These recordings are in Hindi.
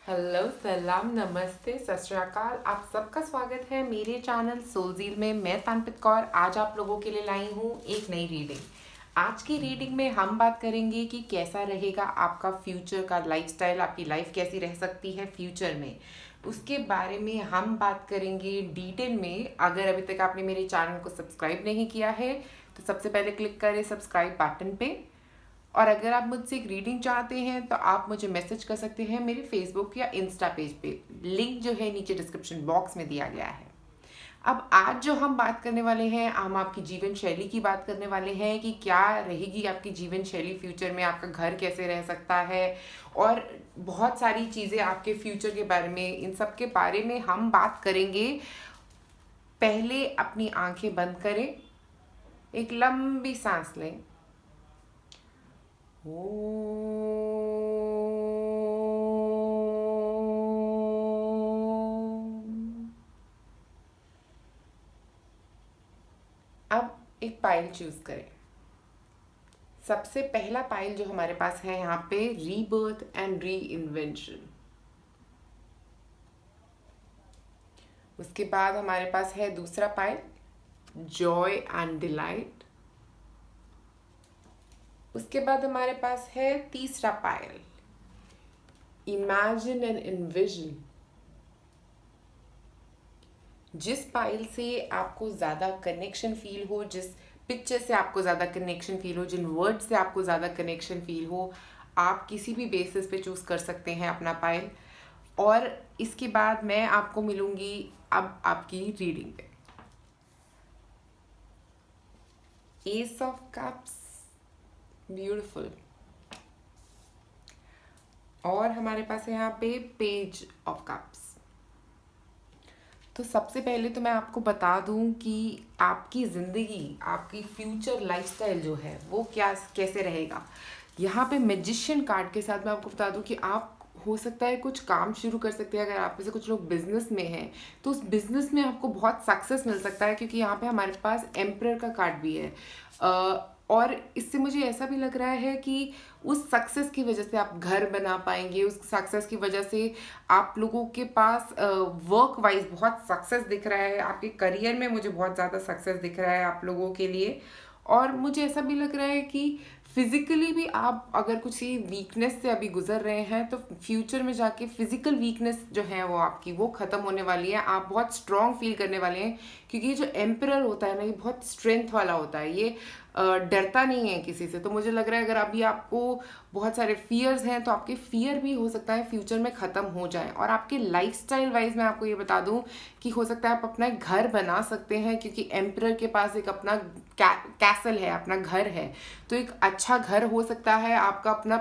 हेलो, सलाम, नमस्ते, सत श्री अकाल। आप सबका स्वागत है मेरे चैनल सोलजील में। मैं तानपित कौर आज आप लोगों के लिए लाई हूँ एक नई रीडिंग। आज की रीडिंग में हम बात करेंगे कि कैसा रहेगा आपका फ्यूचर का लाइफस्टाइल, आपकी लाइफ कैसी रह सकती है फ्यूचर में, उसके बारे में हम बात करेंगे डिटेल में। अगर अभी तक आपने मेरे चैनल को सब्सक्राइब नहीं किया है तो सबसे पहले क्लिक करें सब्सक्राइब बटन पे। और अगर आप मुझसे एक रीडिंग चाहते हैं तो आप मुझे मैसेज कर सकते हैं मेरे फेसबुक या इंस्टा पेज पे। लिंक जो है नीचे डिस्क्रिप्शन बॉक्स में दिया गया है। अब आज जो हम बात करने वाले हैं, हम आपकी जीवन शैली की बात करने वाले हैं कि क्या रहेगी आपकी जीवन शैली फ्यूचर में, आपका घर कैसे रह सकता है और बहुत सारी चीज़ें आपके फ्यूचर के बारे में, इन सब के बारे में हम बात करेंगे। पहले अपनी आंखें बंद करें, एक लंबी सांस लें। अब एक पाइल चूज करें। सबसे पहला पाइल जो हमारे पास है यहाँ पे, रीबर्थ एंड री इन्वेंशन। उसके बाद हमारे पास है दूसरा पाइल, जॉय एंड डिलाइट। उसके बाद हमारे पास है तीसरा पाइल, इमेजिन एंड इन्विजन। जिस पाइल से आपको ज़्यादा कनेक्शन फील हो, जिस पिक्चर से आपको ज़्यादा कनेक्शन फील हो, जिन वर्ड से आपको ज़्यादा कनेक्शन फील हो, आप किसी भी बेसिस पे चूज़ कर सकते हैं अपना पाइल। और इसके बाद मैं आपको मिलूंगी अब आपकी रीडिंग पे। S of cups, beautiful. और हमारे पास है यहाँ पे पेज ऑफ कप्स। तो सबसे पहले तो मैं आपको बता दूं कि आपकी ज़िंदगी, आपकी फ्यूचर लाइफस्टाइल जो है वो क्या कैसे रहेगा। यहाँ पे मैजिशियन कार्ड के साथ मैं आपको बता दूं कि आप हो सकता है कुछ काम शुरू कर सकते हैं। अगर आप में से कुछ लोग बिजनेस में हैं तो उस बिजनेस में आपको बहुत सक्सेस मिल सकता है, क्योंकि यहाँ पे हमारे पास एम्परर का कार्ड भी है। और इससे मुझे ऐसा भी लग रहा है कि उस सक्सेस की वजह से आप घर बना पाएंगे। उस सक्सेस की वजह से आप लोगों के पास वर्क वाइज बहुत सक्सेस दिख रहा है। आपके करियर में मुझे बहुत ज़्यादा सक्सेस दिख रहा है आप लोगों के लिए। और मुझे ऐसा भी लग रहा है कि फिजिकली भी आप अगर कुछ वीकनेस से अभी गुजर रहे हैं तो फ्यूचर में जाके फिजिकल वीकनेस जो है वो आपकी वो ख़त्म होने वाली है। आप बहुत स्ट्रांग फील करने वाले हैं, क्योंकि ये जो एम्परर होता है ना, ये बहुत स्ट्रेंथ वाला होता है। ये डरता नहीं है किसी से। तो मुझे लग रहा है अगर अभी आपको बहुत सारे फियर्स हैं तो आपके फियर भी हो सकता है फ्यूचर में ख़त्म हो जाए। और आपके लाइफस्टाइल वाइज मैं आपको ये बता दूं कि हो सकता है आप अपना एक घर बना सकते हैं, क्योंकि एम्परर के पास एक अपना कैसल है, अपना घर है। तो एक अच्छा घर हो सकता है आपका, अपना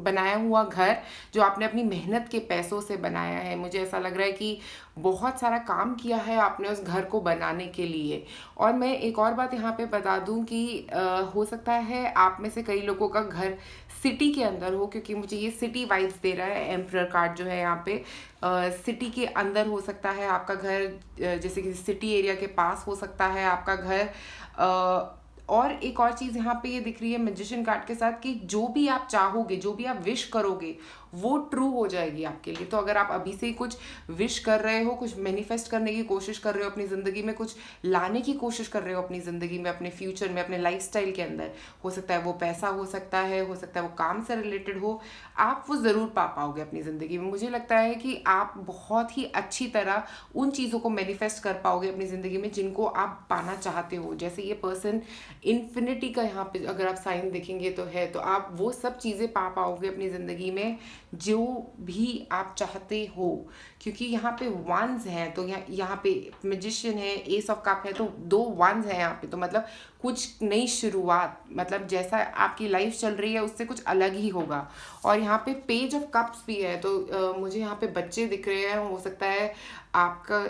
बनाया हुआ घर जो आपने अपनी मेहनत के पैसों से बनाया है। मुझे ऐसा लग रहा है कि बहुत सारा काम किया है आपने उस घर को बनाने के लिए। और मैं एक और बात यहाँ पे बता दूं कि हो सकता है आप में से कई लोगों का घर सिटी के अंदर हो, क्योंकि मुझे ये सिटी वाइब्स दे रहा है। एम्परर कार्ड जो है यहाँ पे सिटी के अंदर हो सकता है आपका घर, जैसे कि सिटी एरिया के पास हो सकता है आपका घर। और एक और चीज़ यहाँ पे ये दिख रही है मैजिशियन कार्ड के साथ कि जो भी आप चाहोगे, जो भी आप विश करोगे वो ट्रू हो जाएगी आपके लिए। तो अगर आप अभी से ही कुछ विश कर रहे हो, कुछ मैनिफेस्ट करने की कोशिश कर रहे हो अपनी ज़िंदगी में, कुछ लाने की कोशिश कर रहे हो अपनी ज़िंदगी में, अपने फ्यूचर में, अपने लाइफस्टाइल के अंदर, हो सकता है वो पैसा हो सकता है, हो सकता है वो काम से रिलेटेड हो, आप वो ज़रूर पा पाओगे अपनी ज़िंदगी में। मुझे लगता है कि आप बहुत ही अच्छी तरह उन चीज़ों को मैनिफेस्ट कर पाओगे अपनी ज़िंदगी में जिनको आप पाना चाहते हो। जैसे ये पर्सन इन्फिनिटी का यहाँ पे अगर आप साइन देखेंगे तो है, तो आप वो सब चीज़ें पा पाओगे अपनी ज़िंदगी में जो भी आप चाहते हो। क्योंकि यहाँ पे वंस हैं, तो यहाँ पे मैजिशियन है, एस ऑफ कप है, तो दो वंस हैं यहाँ पे। तो मतलब कुछ नई शुरुआत, मतलब जैसा आपकी लाइफ चल रही है उससे कुछ अलग ही होगा। और यहाँ पे पेज ऑफ कप्स भी है, तो मुझे यहाँ पे बच्चे दिख रहे हैं। हो सकता है आपका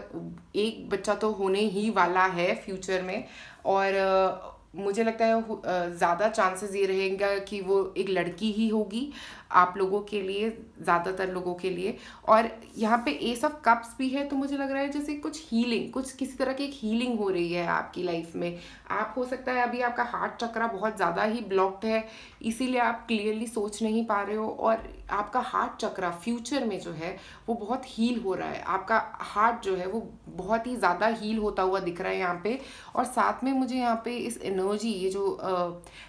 एक बच्चा तो होने ही वाला है फ्यूचर में। और मुझे लगता है ज़्यादा चांसेस ये रहेगा कि वो एक लड़की ही होगी। आप लोगों के लिए, ज़्यादातर लोगों के लिए। और यहाँ पे एस ऑफ कप्स भी है, तो मुझे लग रहा है जैसे कुछ हीलिंग, कुछ किसी तरह की एक हीलिंग हो रही है आपकी लाइफ में। आप हो सकता है अभी आपका हार्ट चक्रा बहुत ज़्यादा ही ब्लॉक्ड है, इसीलिए आप क्लियरली सोच नहीं पा रहे हो, और आपका हार्ट चक्रा फ्यूचर में जो है वो बहुत हील हो रहा है। आपका हार्ट जो है वो बहुत ही ज़्यादा हील होता हुआ दिख रहा है यहाँ पे। और साथ में मुझे यहाँ पे इस एनर्जी, ये जो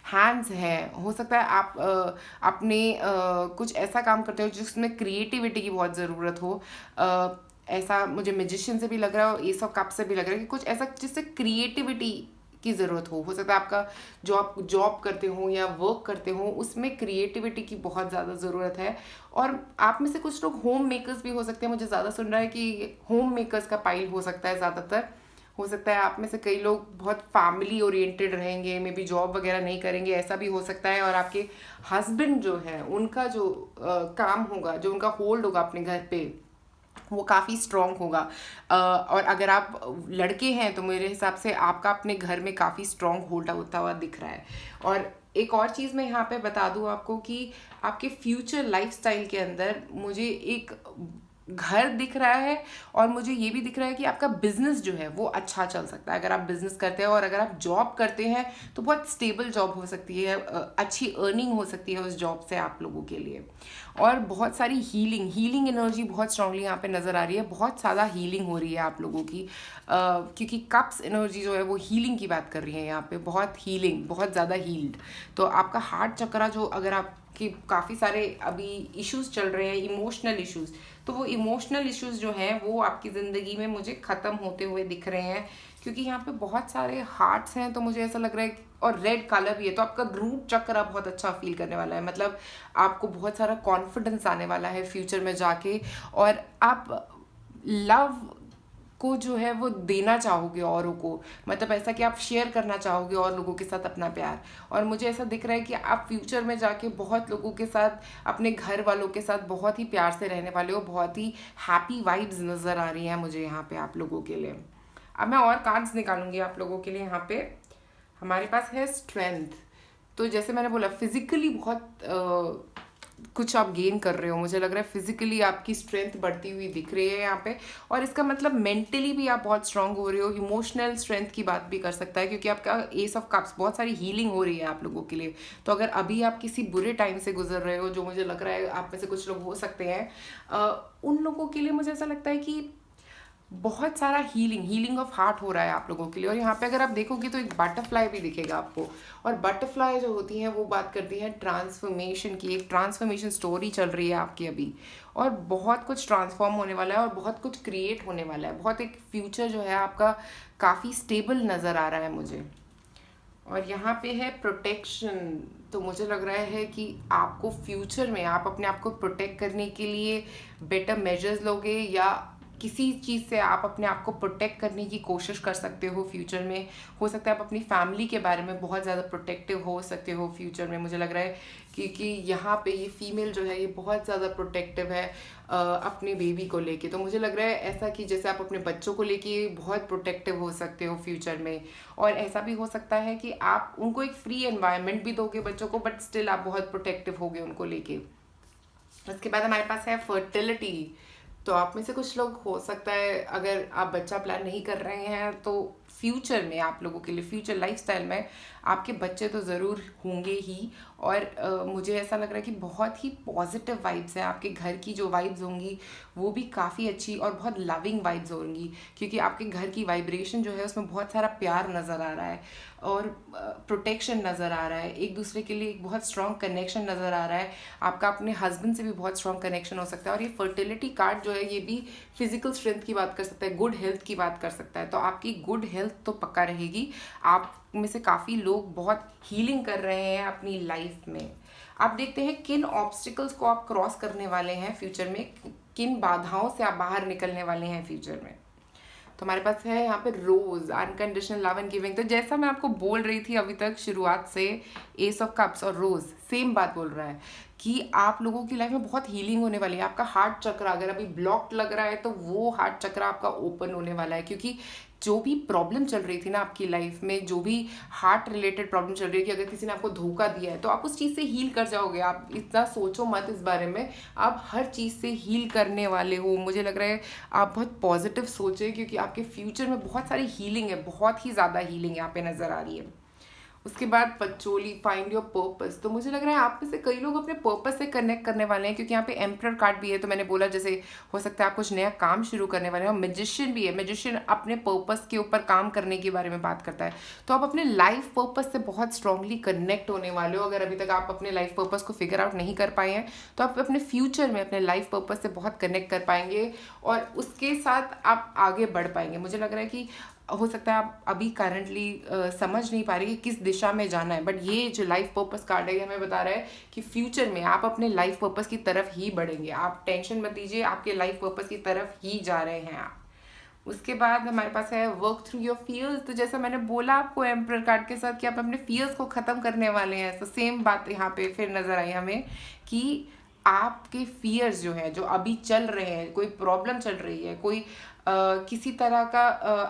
हैंड्स हैं, हो सकता है आप अपने कुछ ऐसा काम करते हो जिसमें क्रिएटिविटी की बहुत ज़रूरत हो। ऐसा मुझे मैजिशियन से भी लग रहा है और एस ऑफ कप से भी लग रहा है कि कुछ ऐसा जिससे क्रिएटिविटी की ज़रूरत हो सकता है आपका जो आप जॉब करते हो या वर्क करते हो उसमें क्रिएटिविटी की बहुत ज़्यादा ज़रूरत है। और आप में से कुछ लोग होम मेकर्स भी हो सकते हैं, मुझे ज़्यादा सुन रहा है कि होम मेकर्स का पाइल हो सकता है ज़्यादातर। हो सकता है आप में से कई लोग बहुत फैमिली ओरिएंटेड रहेंगे, मे बी जॉब वगैरह नहीं करेंगे, ऐसा भी हो सकता है। और आपके हस्बैंड जो है उनका जो काम होगा, जो उनका होल्ड होगा अपने घर पे, वो काफ़ी स्ट्रॉन्ग होगा। और अगर आप लड़के हैं तो मेरे हिसाब से आपका अपने घर में काफ़ी स्ट्रॉन्ग होल्ड होता हुआ दिख रहा है। और एक और चीज़ मैं यहाँ पे बता दूँ आपको कि आपके फ्यूचर लाइफस्टाइल के अंदर मुझे एक घर दिख रहा है, और मुझे ये भी दिख रहा है कि आपका बिजनेस जो है वो अच्छा चल सकता है। अगर आप बिजनेस करते हैं और अगर आप जॉब करते हैं तो बहुत स्टेबल जॉब हो सकती है, अच्छी अर्निंग हो सकती है उस जॉब से आप लोगों के लिए। और बहुत सारी हीलिंग एनर्जी बहुत स्ट्रांगली यहाँ पे नज़र आ रही है, बहुत ज़्यादा हीलिंग हो रही है आप लोगों की, क्योंकि कप्स एनर्जी जो है वो हीलिंग की बात कर रही है यहाँ पे, बहुत हीलिंग, बहुत ज़्यादा हील्ड। तो आपका हार्ट चक्रा जो, अगर आप कि काफ़ी सारे अभी इश्यूज चल रहे हैं, इमोशनल इश्यूज, तो वो इमोशनल इश्यूज जो हैं वो आपकी ज़िंदगी में मुझे ख़त्म होते हुए दिख रहे हैं, क्योंकि यहाँ पे बहुत सारे हार्ट्स हैं। तो मुझे ऐसा लग रहा है और रेड कलर भी है, तो आपका रूट चक्र बहुत अच्छा फील करने वाला है, मतलब आपको बहुत सारा कॉन्फिडेंस आने वाला है फ्यूचर में जाके। और आप लव को जो है वो देना चाहोगे औरों को, मतलब ऐसा कि आप शेयर करना चाहोगे और लोगों के साथ अपना प्यार। और मुझे ऐसा दिख रहा है कि आप फ्यूचर में जाके बहुत लोगों के साथ, अपने घर वालों के साथ बहुत ही प्यार से रहने वाले हो, बहुत ही हैप्पी वाइब्स नज़र आ रही हैं मुझे यहाँ पे आप लोगों के लिए। अब मैं और कार्ड्स निकालूंगी आप लोगों के लिए। यहाँ पे हमारे पास है स्ट्रेंथ। तो जैसे मैंने बोला फिजिकली बहुत कुछ आप गेन कर रहे हो, मुझे लग रहा है फिजिकली आपकी स्ट्रेंथ बढ़ती हुई दिख रही है यहाँ पे। और इसका मतलब मेंटली भी आप बहुत स्ट्रांग हो रहे हो, इमोशनल स्ट्रेंथ की बात भी कर सकता है, क्योंकि आपका एस ऑफ कप्स, बहुत सारी हीलिंग हो रही है आप लोगों के लिए। तो अगर अभी आप किसी बुरे टाइम से गुजर रहे हो, जो मुझे लग रहा है आप में से कुछ लोग हो सकते हैं, उन लोगों के लिए मुझे ऐसा लगता है कि बहुत सारा हीलिंग ऑफ हार्ट हो रहा है आप लोगों के लिए। और यहाँ पे अगर आप देखोगे तो एक बटरफ्लाई भी दिखेगा आपको, और बटरफ्लाई जो होती है वो बात करती है ट्रांसफॉर्मेशन की, एक ट्रांसफॉर्मेशन स्टोरी चल रही है आपकी अभी, और बहुत कुछ ट्रांसफॉर्म होने वाला है और बहुत कुछ क्रिएट होने वाला है, बहुत एक फ्यूचर जो है आपका काफ़ी स्टेबल नज़र आ रहा है मुझे। और यहाँ पे है प्रोटेक्शन। तो मुझे लग रहा है कि आपको फ्यूचर में आप अपने आप को प्रोटेक्ट करने के लिए बेटर मेजर्स लोगे, या किसी चीज़ से आप अपने आप को प्रोटेक्ट करने की कोशिश कर सकते हो फ्यूचर में। हो सकता है आप अपनी फैमिली के बारे में बहुत ज़्यादा प्रोटेक्टिव हो सकते हो फ्यूचर में, मुझे लग रहा है क्योंकि यहाँ पे ये फीमेल जो है ये बहुत ज़्यादा प्रोटेक्टिव है अपने बेबी को लेके। तो मुझे लग रहा है ऐसा कि जैसे आप अपने बच्चों को लेके बहुत प्रोटेक्टिव हो सकते हो फ्यूचर में। और ऐसा भी हो सकता है कि आप उनको एक फ्री एनवायरनमेंट भी दोगे बच्चों को, बट स्टिल आप बहुत प्रोटेक्टिव होगे उनको लेके। उसके बाद हमारे पास है फर्टिलिटी। तो आप में से कुछ लोग हो सकता है अगर आप बच्चा प्लान नहीं कर रहे हैं तो फ्यूचर में आप लोगों के लिए, फ्यूचर लाइफस्टाइल में आपके बच्चे तो ज़रूर होंगे ही। और मुझे ऐसा लग रहा है कि बहुत ही पॉजिटिव वाइब्स हैं आपके घर की, जो वाइब्स होंगी वो भी काफ़ी अच्छी और बहुत लविंग वाइब्स होंगी, क्योंकि आपके घर की वाइब्रेशन जो है उसमें बहुत सारा प्यार नज़र आ रहा है और प्रोटेक्शन नज़र आ रहा है, एक दूसरे के लिए एक बहुत स्ट्रॉन्ग कनेक्शन नज़र आ रहा है। आपका अपने हस्बैंड से भी बहुत स्ट्रॉन्ग कनेक्शन हो सकता है। और ये फर्टिलिटी कार्ड जो है ये भी फिजिकल स्ट्रेंथ की बात कर सकता है, गुड हेल्थ की बात कर सकता है। तो आपकी गुड हेल्थ तो पक्का रहेगी। आप में से काफ़ी लोग बहुत हीलिंग कर रहे हैं अपनी लाइफ में। आप देखते हैं किन ऑब्स्टिकल्स को आप क्रॉस करने वाले हैं फ्यूचर में, किन बाधाओं से आप बाहर निकलने वाले हैं फ्यूचर में। तो हमारे पास है यहाँ पे रोज, अनकंडीशनल लव एंड गिविंग। तो जैसा मैं आपको बोल रही थी अभी तक शुरुआत से, एस ऑफ कप्स और रोज सेम बात बोल रहा है कि आप लोगों की लाइफ में बहुत हीलिंग होने वाली है। आपका हार्ट चक्र अगर अभी ब्लॉक्ड लग रहा है तो वो हार्ट चक्र आपका ओपन होने वाला है, क्योंकि जो भी प्रॉब्लम चल रही थी ना आपकी लाइफ में, जो भी हार्ट रिलेटेड प्रॉब्लम चल रही है कि अगर किसी ने आपको धोखा दिया है तो आप उस चीज़ से हील कर जाओगे। आप इतना सोचो मत इस बारे में, आप हर चीज़ से हील करने वाले हो। मुझे लग रहा है आप बहुत पॉजिटिव सोचें, क्योंकि आपके फ्यूचर में बहुत सारी हीलिंग है, बहुत ही ज़्यादा हीलिंग यहाँ पे नज़र आ रही है। उसके बाद पंचोली, फाइंड योर पर्पस। तो मुझे लग रहा है आप में से कई लोग अपने पर्पस से कनेक्ट करने वाले हैं, क्योंकि यहाँ पे एम्परर कार्ड भी है। तो मैंने बोला जैसे हो सकता है आप कुछ नया काम शुरू करने वाले हैं। और मैजिशियन भी है, मैजिशियन अपने पर्पस के ऊपर काम करने के बारे में बात करता है। तो आप अपने लाइफ पर्पस से बहुत स्ट्रांगली कनेक्ट होने वाले हो। अगर अभी तक आप अपने लाइफ पर्पस को फिगर आउट नहीं कर पाए हैं तो आप अपने फ्यूचर में अपने लाइफ पर्पस से बहुत कनेक्ट कर पाएंगे और उसके साथ आप आगे बढ़ पाएंगे। मुझे लग रहा है कि हो सकता है आप अभी करंटली समझ नहीं पा रही कि किस दिशा में जाना है, बट ये जो लाइफ पर्पस कार्ड है ये हमें बता रहा है कि फ्यूचर में आप अपने लाइफ पर्पस की तरफ ही बढ़ेंगे। आप टेंशन मत लीजिए, आपके लाइफ पर्पस की तरफ ही जा रहे हैं आप। उसके बाद हमारे पास है वर्क थ्रू योर फियर्स। तो जैसा मैंने बोला आपको एम्परर कार्ड के साथ कि आप अपने फियर्स को ख़त्म करने वाले हैं, तो सेम बात यहाँ पे फिर नज़र आई हमें कि आपके फियर्स जो है, जो अभी चल रहे हैं, कोई प्रॉब्लम चल रही है, कोई किसी तरह का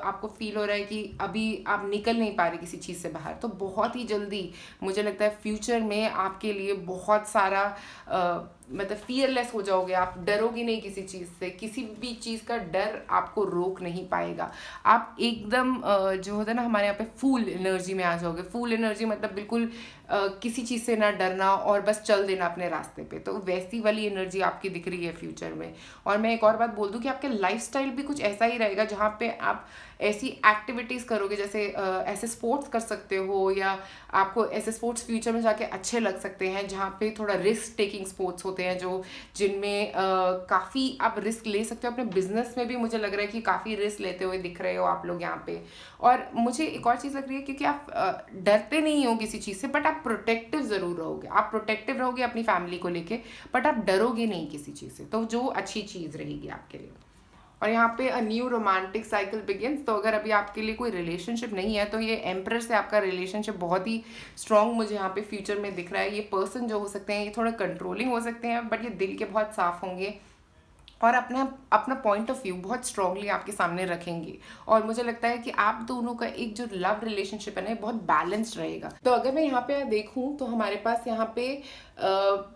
आपको फील हो रहा है कि अभी आप निकल नहीं पा रहे किसी चीज़ से बाहर, तो बहुत ही जल्दी मुझे लगता है फ्यूचर में आपके लिए बहुत सारा मतलब फियरलेस हो जाओगे। आप डरोगे नहीं किसी चीज़ से, किसी भी चीज़ का डर आपको रोक नहीं पाएगा। आप एकदम जो होता है ना हमारे यहाँ पे फुल एनर्जी में आ जाओगे। फुल एनर्जी मतलब बिल्कुल किसी चीज़ से ना डरना और बस चल देना अपने रास्ते पे, तो वैसी वाली एनर्जी आपकी दिख रही है फ्यूचर में। और मैं एक और बात बोल दूं कि आपके लाइफस्टाइल भी कुछ ऐसा ही रहेगा जहाँ पे आप ऐसी एक्टिविटीज़ करोगे, जैसे ऐसे स्पोर्ट्स कर सकते हो, या आपको ऐसे स्पोर्ट्स फ्यूचर में जाके अच्छे लग सकते हैं जहाँ पे थोड़ा रिस्क टेकिंग स्पोर्ट्स होते हैं, जो जिनमें काफ़ी आप रिस्क ले सकते हो। अपने बिजनेस में भी मुझे लग रहा है कि काफ़ी रिस्क लेते हुए दिख रहे हो आप लोग यहाँ पे। और मुझे एक और चीज़ लग रही है, क्योंकि आप डरते नहीं हो किसी चीज़ से, बट आप प्रोटेक्टिव ज़रूर रहोगे। आप प्रोटेक्टिव रहोगे अपनी फैमिली को लेके, बट आप डरोगे नहीं किसी चीज़ से, तो जो अच्छी चीज़ रहेगी आपके लिए। और यहाँ पे a new romantic cycle begins. तो अगर अभी आपके लिए कोई रिलेशनशिप नहीं है तो ये एम्परर से आपका रिलेशनशिप बहुत ही स्ट्रॉन्ग मुझे यहाँ पे फ्यूचर में दिख रहा है। ये पर्सन जो हो सकते हैं ये थोड़ा कंट्रोलिंग हो सकते हैं, बट ये दिल के बहुत साफ होंगे और अपना अपना पॉइंट ऑफ व्यू बहुत स्ट्रांगली आपके सामने रखेंगे। और मुझे लगता है कि आप दोनों का एक जो लव रिलेशनशिप है ना बहुत बैलेंस्ड रहेगा। तो अगर मैं यहाँ पे देखूँ तो हमारे पास यहाँ पे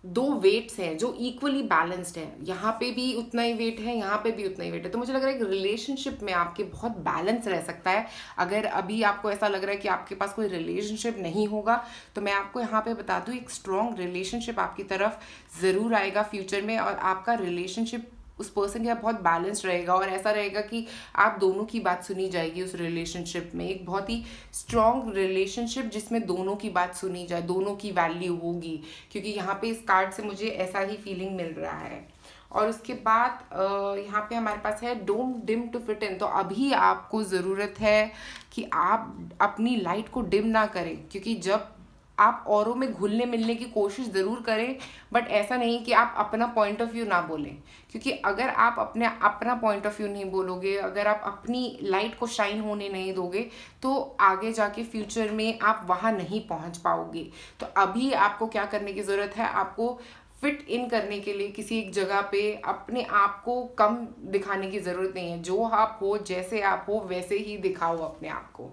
दो वेट्स हैं जो इक्वली बैलेंस्ड है। यहाँ पे भी उतना ही वेट है, यहाँ पे भी उतना ही वेट है। तो मुझे लग रहा है कि रिलेशनशिप में आपके बहुत बैलेंस रह सकता है। अगर अभी आपको ऐसा लग रहा है कि आपके पास कोई रिलेशनशिप नहीं होगा, तो मैं आपको यहाँ पे बता दूँ एक स्ट्रॉन्ग रिलेशनशिप आपकी तरफ ज़रूर आएगा फ्यूचर में, और आपका रिलेशनशिप उस पर्सन के साथ बहुत बैलेंस्ड रहेगा। और ऐसा रहेगा कि आप दोनों की बात सुनी जाएगी उस रिलेशनशिप में। एक बहुत ही स्ट्रॉन्ग रिलेशनशिप जिसमें दोनों की बात सुनी जाए, दोनों की वैल्यू होगी, क्योंकि यहाँ पे इस कार्ड से मुझे ऐसा ही फीलिंग मिल रहा है। और उसके बाद यहाँ पे हमारे पास है don't deem to fit in. तो अभी आपको ज़रूरत है कि आप अपनी लाइट को डिम ना करें, क्योंकि जब आप औरों में घुलने मिलने की कोशिश ज़रूर करें, बट ऐसा नहीं कि आप अपना पॉइंट ऑफ व्यू ना बोलें। क्योंकि अगर आप अपना पॉइंट ऑफ व्यू नहीं बोलोगे, अगर आप अपनी लाइट को शाइन होने नहीं दोगे, तो आगे जाके फ्यूचर में आप वहाँ नहीं पहुँच पाओगे। तो अभी आपको क्या करने की ज़रूरत है, आपको फिट इन करने के लिए किसी एक जगह पे अपने आप को कम दिखाने की ज़रूरत नहीं है। जो आप हो, जैसे आप हो, वैसे ही दिखाओ अपने आप को।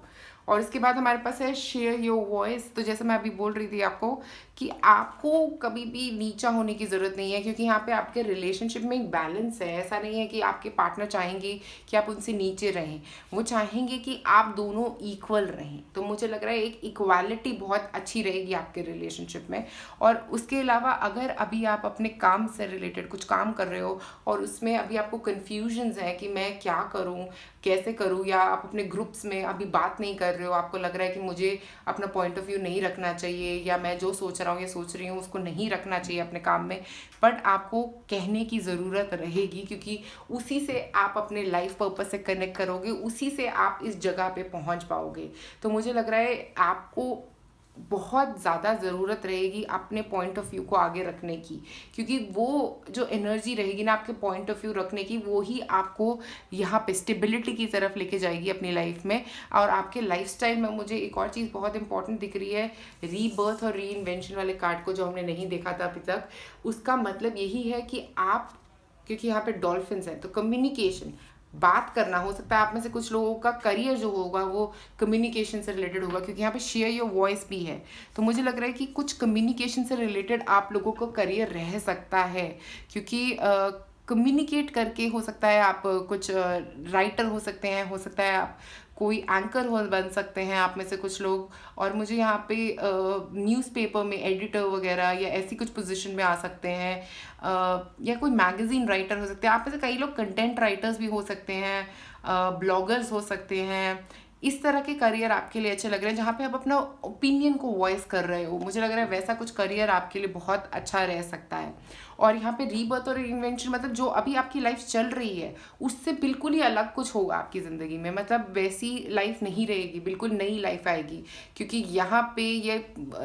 और इसके बाद हमारे पास है शेयर योर वॉइस। तो जैसे मैं अभी बोल रही थी आपको कि आपको कभी भी नीचा होने की ज़रूरत नहीं है, क्योंकि यहाँ पे आपके रिलेशनशिप में एक बैलेंस है। ऐसा नहीं है कि आपके पार्टनर चाहेंगे कि आप उनसे नीचे रहें, वो चाहेंगे कि आप दोनों इक्वल रहें। तो मुझे लग रहा है एक इक्वालिटी बहुत अच्छी रहेगी आपके रिलेशनशिप में। और उसके अलावा अगर अभी आप अपने काम से रिलेटेड कुछ काम कर रहे हो और उसमें अभी आपको कन्फ्यूजन्स है कि मैं क्या करूँ, कैसे करूँ, या आप अपने ग्रुप्स में अभी बात नहीं कर रहे हो, आपको लग रहा है कि मुझे अपना पॉइंट ऑफ व्यू नहीं रखना चाहिए, या मैं जो सोच रहा हूँ या सोच रही हूँ उसको नहीं रखना चाहिए अपने काम में, बट आपको कहने की ज़रूरत रहेगी, क्योंकि उसी से आप अपने लाइफ पर्पस से कनेक्ट करोगे, उसी से आप इस जगह पे पहुँच पाओगे। तो मुझे लग रहा है आपको बहुत ज़्यादा ज़रूरत रहेगी अपने पॉइंट ऑफ व्यू को आगे रखने की, क्योंकि वो जो एनर्जी रहेगी ना आपके पॉइंट ऑफ व्यू रखने की, वो ही आपको यहाँ पे स्टेबिलिटी की तरफ लेके जाएगी अपनी लाइफ में। और आपके लाइफस्टाइल में मुझे एक और चीज़ बहुत इंपॉर्टेंट दिख रही है, रीबर्थ और री इन्वेंशन वाले कार्ड को जो हमने नहीं देखा था अभी तक, उसका मतलब यही है कि आप, क्योंकि यहाँ पे डॉल्फिन्स हैं तो कम्युनिकेशन, बात करना, हो सकता है आप में से कुछ लोगों का करियर जो होगा वो कम्युनिकेशन से रिलेटेड होगा, क्योंकि यहाँ पे शेयर योर वॉइस भी है। तो मुझे लग रहा है कि कुछ कम्युनिकेशन से रिलेटेड आप लोगों को करियर रह सकता है, क्योंकि कम्युनिकेट करके हो सकता है आप कुछ राइटर हो सकते हैं, हो सकता है आप कोई एंकर हो बन सकते हैं आप में से कुछ लोग। और मुझे यहाँ पे न्यूज़पेपर में एडिटर वगैरह या ऐसी कुछ पोजीशन में आ सकते हैं, या कोई मैगज़ीन राइटर हो सकते हैं। आप में से कई लोग कंटेंट राइटर्स भी हो सकते हैं, ब्लॉगर्स हो सकते हैं। इस तरह के करियर आपके लिए अच्छे लग रहे हैं जहाँ पे आप अपना ओपिनियन को वॉइस कर रहे हो। मुझे लग रहा है वैसा कुछ करियर आपके लिए बहुत अच्छा रह सकता है। और यहाँ पे रीबर्थ और इन्वेंशन मतलब जो अभी आपकी लाइफ चल रही है उससे बिल्कुल ही अलग कुछ होगा आपकी ज़िंदगी में, मतलब वैसी लाइफ नहीं रहेगी, बिल्कुल नई लाइफ आएगी। क्योंकि यहाँ पे ये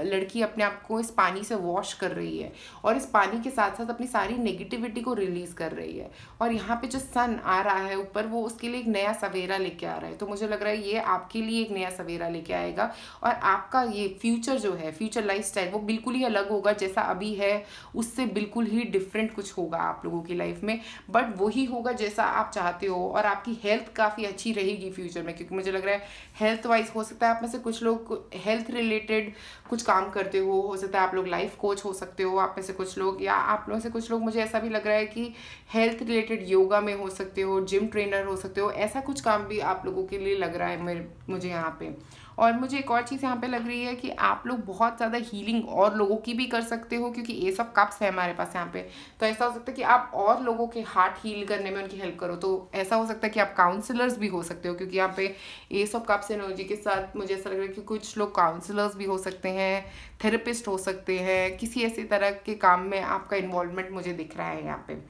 लड़की अपने आप को इस पानी से वॉश कर रही है और इस पानी के साथ साथ अपनी सारी नेगेटिविटी को रिलीज़ कर रही है। और यहाँ पे जो सन आ रहा है ऊपर, वो उसके लिए एक नया सवेरा लेके आ रहा है। तो मुझे लग रहा है ये आपके लिए एक नया सवेरा लेके आएगा और आपका ये फ्यूचर जो है, फ्यूचर लाइफस्टाइल, वो बिल्कुल ही अलग होगा जैसा अभी है, उससे बिल्कुल ही डिफरेंट कुछ होगा आप लोगों की लाइफ में, बट वही होगा जैसा आप चाहते हो। और आपकी हेल्थ काफ़ी अच्छी रहेगी फ्यूचर में, क्योंकि मुझे लग रहा है हेल्थ वाइज हो सकता है आप में से कुछ लोग हेल्थ रिलेटेड कुछ काम करते हो सकता है आप लोग लाइफ कोच हो सकते हो आप में से कुछ लोग, या आप लोगों से कुछ लोग, मुझे ऐसा भी लग रहा है कि हेल्थ रिलेटेड योगा में हो सकते हो, जिम ट्रेनर हो सकते हो। ऐसा कुछ काम भी आप लोगों के लिए लग रहा है मुझे यहाँ पे। और मुझे एक और चीज़ यहाँ पे लग रही है कि आप लोग बहुत ज़्यादा हीलिंग और लोगों की भी कर सकते हो, क्योंकि एस ऑफ कप्स है हमारे पास यहाँ पे। तो ऐसा हो सकता है कि आप और लोगों के हार्ट हील करने में उनकी हेल्प करो। तो ऐसा हो सकता है कि आप काउंसलर्स भी हो सकते हो, क्योंकि यहाँ पे एस ऑफ कप्स एनर्जी के साथ मुझे ऐसा लग रहा है कि कुछ लोग काउंसलर्स भी हो सकते हैं, थेरेपिस्ट हो सकते हैं, किसी ऐसे तरह के काम में आपका इन्वॉल्वमेंट मुझे दिख रहा है यहाँ पे।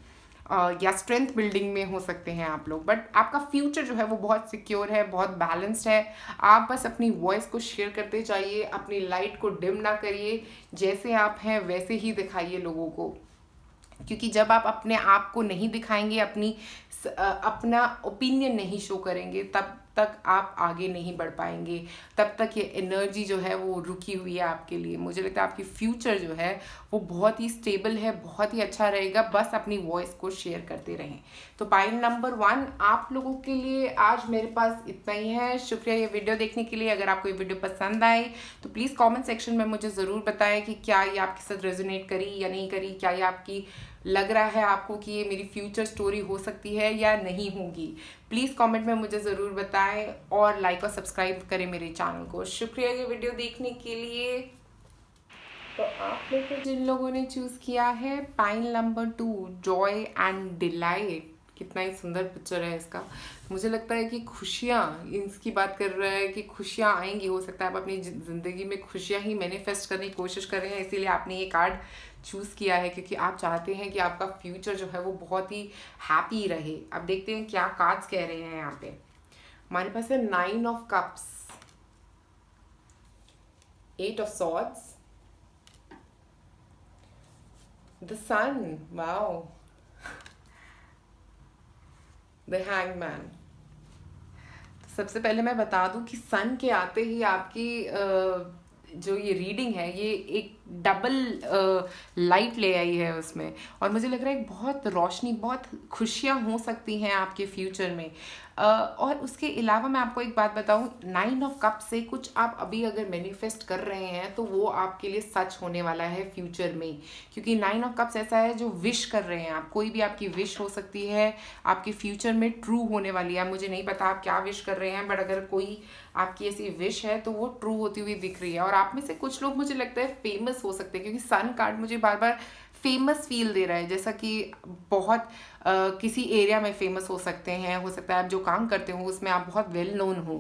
या स्ट्रेंथ बिल्डिंग में हो सकते हैं आप लोग, बट आपका फ्यूचर जो है वो बहुत सिक्योर है, बहुत बैलेंस्ड है। आप बस अपनी वॉइस को शेयर करते जाइए, अपनी लाइट को डिम ना करिए, जैसे आप हैं वैसे ही दिखाइए लोगों को। क्योंकि जब आप अपने आप को नहीं दिखाएंगे, अपना ओपिनियन नहीं शो करेंगे, तब तक आप आगे नहीं बढ़ पाएंगे, तब तक ये एनर्जी जो है वो रुकी हुई है आपके लिए। मुझे लगता है आपकी फ्यूचर जो है वो बहुत ही स्टेबल है, बहुत ही अच्छा रहेगा, बस अपनी वॉइस को शेयर करते रहें। तो पॉइंट नंबर 1 आप लोगों के लिए आज मेरे पास इतना ही है। शुक्रिया ये वीडियो देखने के लिए। अगर आपको ये वीडियो पसंद आए तो प्लीज़ कमेंट सेक्शन में मुझे ज़रूर बताएं कि क्या ये आपके साथ रेजोनेट करी या नहीं करी, क्या ये आपकी लग रहा है आपको कि ये मेरी फ्यूचर स्टोरी हो सकती है या नहीं होगी। प्लीज़ कमेंट में मुझे ज़रूर बताएं और लाइक और सब्सक्राइब करें मेरे चैनल को। शुक्रिया ये वीडियो देखने के लिए। तो आप में से जिन लोगों ने चूज़ किया है point number 2 Joy and delight, कितना ही सुंदर पिक्चर है इसका। मुझे लगता है कि खुशियाँ, इसकी बात कर रहा है कि खुशियाँ आएंगी। हो सकता है आप अपनी ज़िंदगी में खुशियाँ ही मैनिफेस्ट करने की कोशिश कर रहे हैं, इसीलिए आपने ये कार्ड चूज़ किया है, क्योंकि आप चाहते हैं कि आपका फ्यूचर जो है वो बहुत ही हैप्पी रहे। अब देखते हैं क्या कार्ड्स कह रहे हैं यहाँ पे। हमारे पास है 9 of cups, 8 of swords, the sun, wow, the hangman. सबसे पहले मैं बता दूं कि सन के आते ही आपकी जो ये रीडिंग है ये एक डबल लाइट ले आई है उसमें, और मुझे लग रहा है बहुत रोशनी, बहुत खुशियाँ हो सकती हैं आपके फ्यूचर में। और उसके अलावा मैं आपको एक बात बताऊं, 9 ऑफ कप से कुछ आप अभी अगर मैनिफेस्ट कर रहे हैं तो वो आपके लिए सच होने वाला है फ्यूचर में, क्योंकि 9 ऑफ कप्स ऐसा है जो विश कर रहे हैं आप, कोई भी आपकी विश हो सकती है आपके फ्यूचर में ट्रू होने वाली है। मुझे नहीं पता आप क्या विश कर रहे हैं, बट अगर कोई आपकी ऐसी विश है तो वो ट्रू होती हुई दिख रही है। और आप में से कुछ लोग मुझे लगता है फेमस हो सकते हैं, क्योंकि सन कार्ड मुझे बार बार फेमस फील दे रहा है, जैसा कि बहुत किसी एरिया में फेमस हो सकते हैं, हो सकता है आप जो काम करते हो उसमें आप बहुत वेल नोन हो।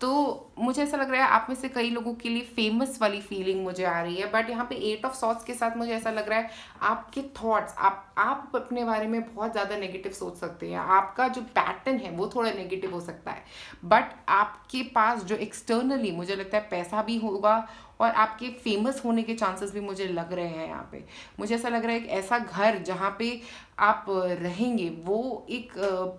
तो मुझे ऐसा लग रहा है आप में से कई लोगों के लिए फेमस वाली फीलिंग मुझे आ रही है, बट यहाँ पे 8 ऑफ सॉर्ट्स के साथ मुझे ऐसा लग रहा है आपके थॉट्स, आप अपने बारे में बहुत ज़्यादा नेगेटिव सोच सकते हैं, आपका जो पैटर्न है वो थोड़ा नेगेटिव हो सकता है, बट आपके पास जो एक्सटर्नली मुझे लगता है पैसा भी होगा और आपके फेमस होने के चांसेस भी मुझे लग रहे हैं यहाँ पे। मुझे ऐसा लग रहा है एक ऐसा घर जहाँ पे आप रहेंगे वो एक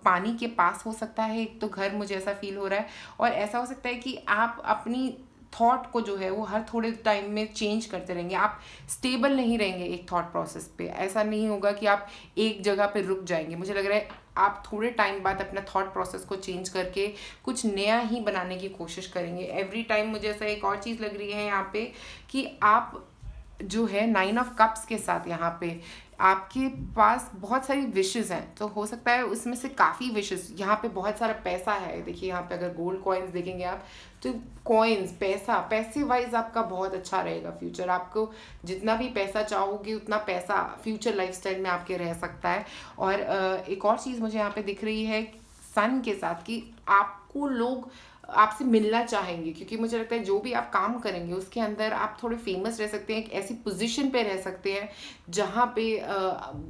पानी के पास हो सकता है, एक तो घर मुझे ऐसा फील हो रहा है, और ऐसा हो सकता है कि आप अपनी थॉट को जो है वो हर थोड़े टाइम में चेंज करते रहेंगे, आप स्टेबल नहीं रहेंगे एक थॉट प्रोसेस पे। ऐसा नहीं होगा कि आप एक जगह पे रुक जाएंगे, मुझे लग रहा है आप थोड़े टाइम बाद अपना थॉट प्रोसेस को चेंज करके कुछ नया ही बनाने की कोशिश करेंगे एवरी टाइम। मुझे ऐसा एक और चीज़ लग रही है यहाँ पे कि आप जो है 9 ऑफ कप्स के साथ यहाँ पे आपके पास बहुत सारी विशेस हैं, तो हो सकता है उसमें से काफ़ी विशेस, यहाँ पे बहुत सारा पैसा है, देखिए यहाँ पे अगर गोल्ड कॉइन्स देखेंगे आप तो कॉइन्स, पैसे वाइज आपका बहुत अच्छा रहेगा फ्यूचर, आपको जितना भी पैसा चाहोगे उतना पैसा फ्यूचर लाइफस्टाइल में आपके रह सकता है। और एक और चीज़ मुझे यहाँ पे दिख रही है सन के साथ कि आपको लोग आपसे मिलना चाहेंगे, क्योंकि मुझे लगता है जो भी आप काम करेंगे उसके अंदर आप थोड़े फेमस रह सकते हैं, एक ऐसी पोजीशन पे रह सकते हैं जहाँ पे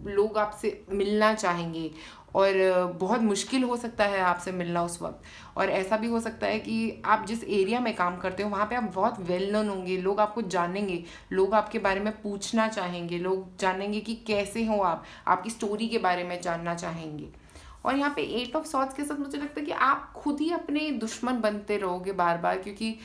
लोग आपसे मिलना चाहेंगे, और बहुत मुश्किल हो सकता है आपसे मिलना उस वक्त। और ऐसा भी हो सकता है कि आप जिस एरिया में काम करते हो वहाँ पे आप बहुत वेल नोन होंगे, लोग आपको जानेंगे, लोग आपके बारे में पूछना चाहेंगे, लोग जानेंगे कि कैसे हो आप, आपकी स्टोरी के बारे में जानना चाहेंगे। और यहाँ पे 8 ऑफ सॉर्ट्स के साथ मुझे लगता है कि आप खुद ही अपने दुश्मन बनते रहोगे बार बार, क्योंकि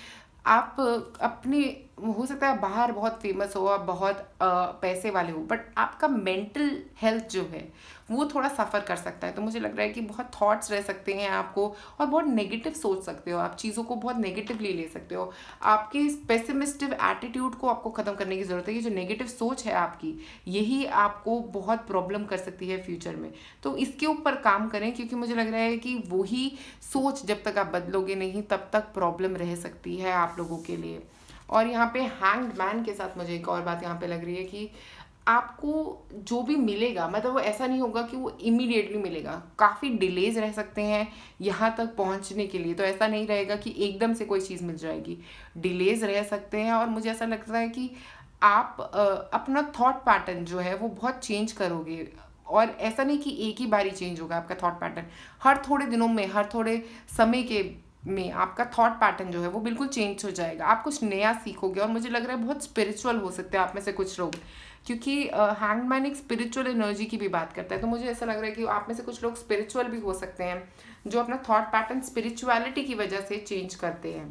आप अपने, हो सकता है बाहर बहुत फेमस हो, आप बहुत पैसे वाले हो, बट आपका मेंटल हेल्थ जो है वो थोड़ा सफ़र कर सकता है। तो मुझे लग रहा है कि बहुत थॉट्स रह सकते हैं आपको, और बहुत नेगेटिव सोच सकते हो, आप चीज़ों को बहुत नेगेटिवली ले सकते हो। आपके इस पेसिमिस्टिव एटीट्यूड को आपको ख़त्म करने की ज़रूरत है, ये जो नेगेटिव सोच है आपकी यही आपको बहुत प्रॉब्लम कर सकती है फ्यूचर में। तो इसके ऊपर काम करें, क्योंकि मुझे लग रहा है कि वही सोच जब तक आप बदलोगे नहीं तब तक प्रॉब्लम रह सकती है आप लोगों के लिए। और यहाँ पे हैंग्ड मैन के साथ मुझे एक और बात यहाँ पे लग रही है कि आपको जो भी मिलेगा, मतलब वो ऐसा नहीं होगा कि वो इमीडिएटली मिलेगा, काफ़ी डिलेज रह सकते हैं यहाँ तक पहुँचने के लिए। तो ऐसा नहीं रहेगा कि एकदम से कोई चीज़ मिल जाएगी, डिलेज रह सकते हैं। और मुझे ऐसा लगता है कि आप अपना थॉट पैटर्न जो है वो बहुत चेंज करोगे, और ऐसा नहीं कि एक ही बारी चेंज होगा आपका थॉट पैटर्न, हर थोड़े दिनों में, हर थोड़े समय के में आपका थॉट पैटर्न जो है वो बिल्कुल चेंज हो जाएगा, आप कुछ नया सीखोगे। और मुझे लग रहा है बहुत स्पिरिचुअल हो सकते हैं आप में से कुछ लोग, क्योंकि हैंगमैन एक स्पिरिचुअल एनर्जी की भी बात करता है। तो मुझे ऐसा लग रहा है कि आप में से कुछ लोग स्पिरिचुअल भी हो सकते हैं, जो अपना थॉट पैटर्न स्पिरिचुअलिटी की वजह से चेंज करते हैं।